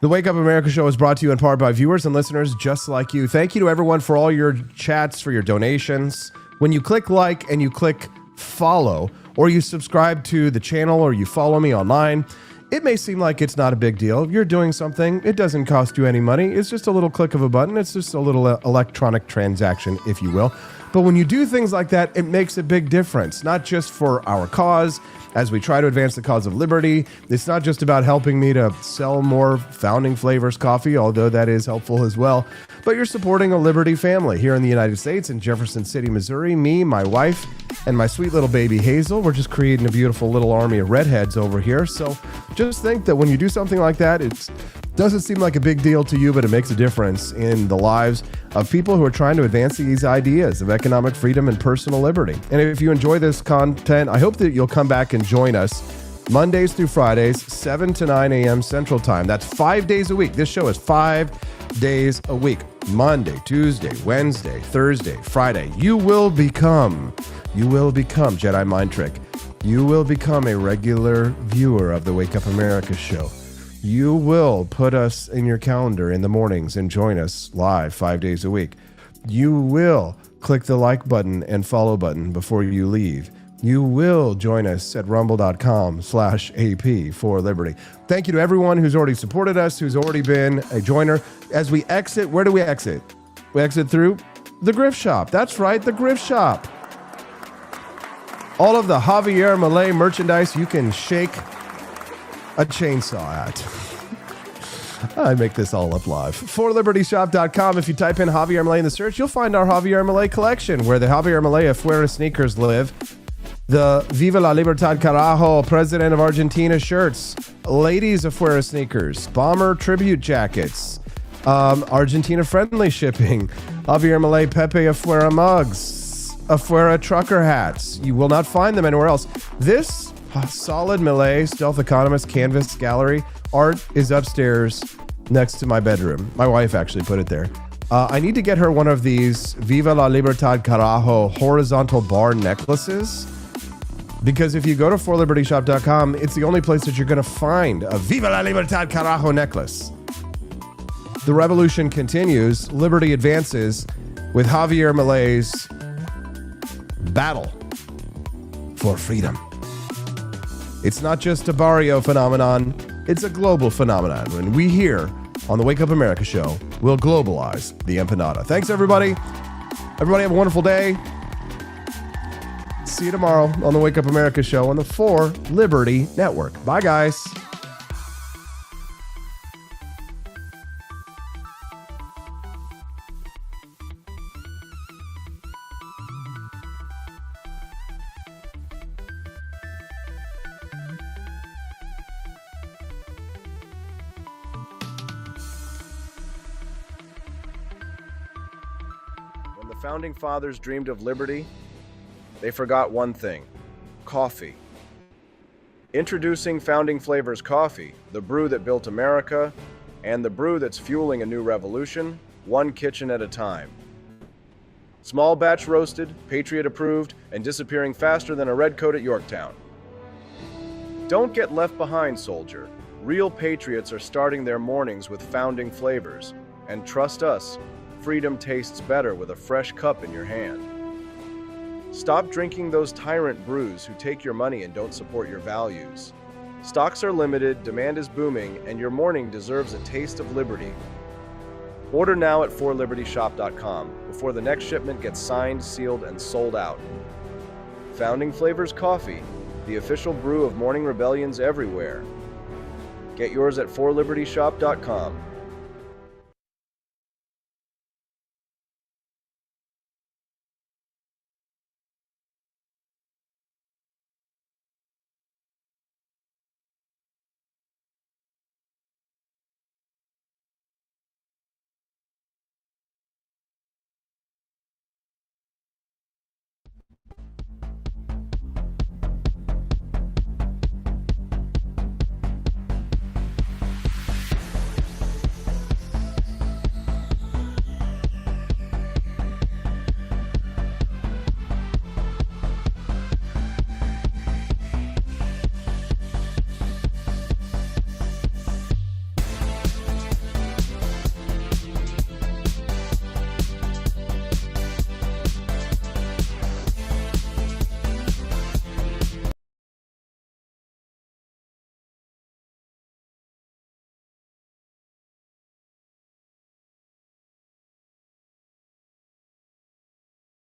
The Wake Up America show is brought to you in part by viewers and listeners just like you. Thank you to everyone for all your chats, for your donations. When you click like and you click follow, or you subscribe to the channel, or you follow me online, it may seem like it's not a big deal. You're doing something. It doesn't cost you any money. It's just a little click of a button. It's just a little electronic transaction, if you will. But when you do things like that, it makes a big difference, not just for our cause, as we try to advance the cause of liberty. It's not just about helping me to sell more Founding Flavors coffee, although that is helpful as well, but you're supporting a liberty family here in the United States, in Jefferson City, Missouri. Me, my wife, and my sweet little baby Hazel. We're just creating a beautiful little army of redheads over here. So just think that when you do something like that, it doesn't seem like a big deal to you, but it makes a difference in the lives of people who are trying to advance these ideas of economic freedom and personal liberty. And if you enjoy this content, I hope that you'll come back and join us Mondays through Fridays, 7 to 9 a.m. Central Time. That's 5 days a week. This show is 5 days a week. Monday, Tuesday, Wednesday, Thursday, Friday. You will become Jedi Mind Trick. You will become a regular viewer of the Wake Up America show. You will put us in your calendar in the mornings and join us live 5 days a week. You will click the like button and follow button before you leave. You will join us at rumble.com/AP for Liberty. Thank you to everyone who's already supported us, who's already been a joiner. As we exit, where do we exit? We exit through the Grift Shop. That's right, the Grift Shop. All of the Javier Milei merchandise you can shake a chainsaw at. I make this all up live. ForLibertyShop.com. If you type in Javier Milei in the search, you'll find our Javier Milei collection, where the Javier Milei Afuera sneakers live. The Viva la Libertad Carajo President of Argentina shirts, Ladies Afuera sneakers, Bomber tribute jackets, Argentina friendly shipping, Javier Milei Pepe Afuera mugs, Afuera trucker hats. You will not find them anywhere else. This solid Milei Stealth Economist canvas gallery art is upstairs next to my bedroom. My wife actually put it there. I need to get her one of these Viva la Libertad Carajo horizontal bar necklaces, because if you go to forlibertyshop.com, it's the only place that you're going to find a Viva la Libertad Carajo necklace. The revolution continues. Liberty advances with Javier Milei's battle for freedom. It's not just a barrio phenomenon. It's a global phenomenon. When we here on the Wake Up America show, we'll globalize the empanada. Thanks, everybody. Everybody have a wonderful day. See you tomorrow on the Wake Up America show on the 4 Liberty Network. Bye, guys. When the Founding Fathers dreamed of liberty, they forgot one thing: coffee. Introducing Founding Flavors Coffee, the brew that built America, and the brew that's fueling a new revolution, one kitchen at a time. Small batch roasted, Patriot approved, and disappearing faster than a redcoat at Yorktown. Don't get left behind, soldier. Real patriots are starting their mornings with Founding Flavors. And trust us, freedom tastes better with a fresh cup in your hand. Stop drinking those tyrant brews who take your money and don't support your values. Stocks are limited, demand is booming, and your morning deserves a taste of liberty. Order now at 4libertyshop.com before the next shipment gets signed, sealed, and sold out. Founding Flavors Coffee, the official brew of morning rebellions everywhere. Get yours at 4libertyshop.com.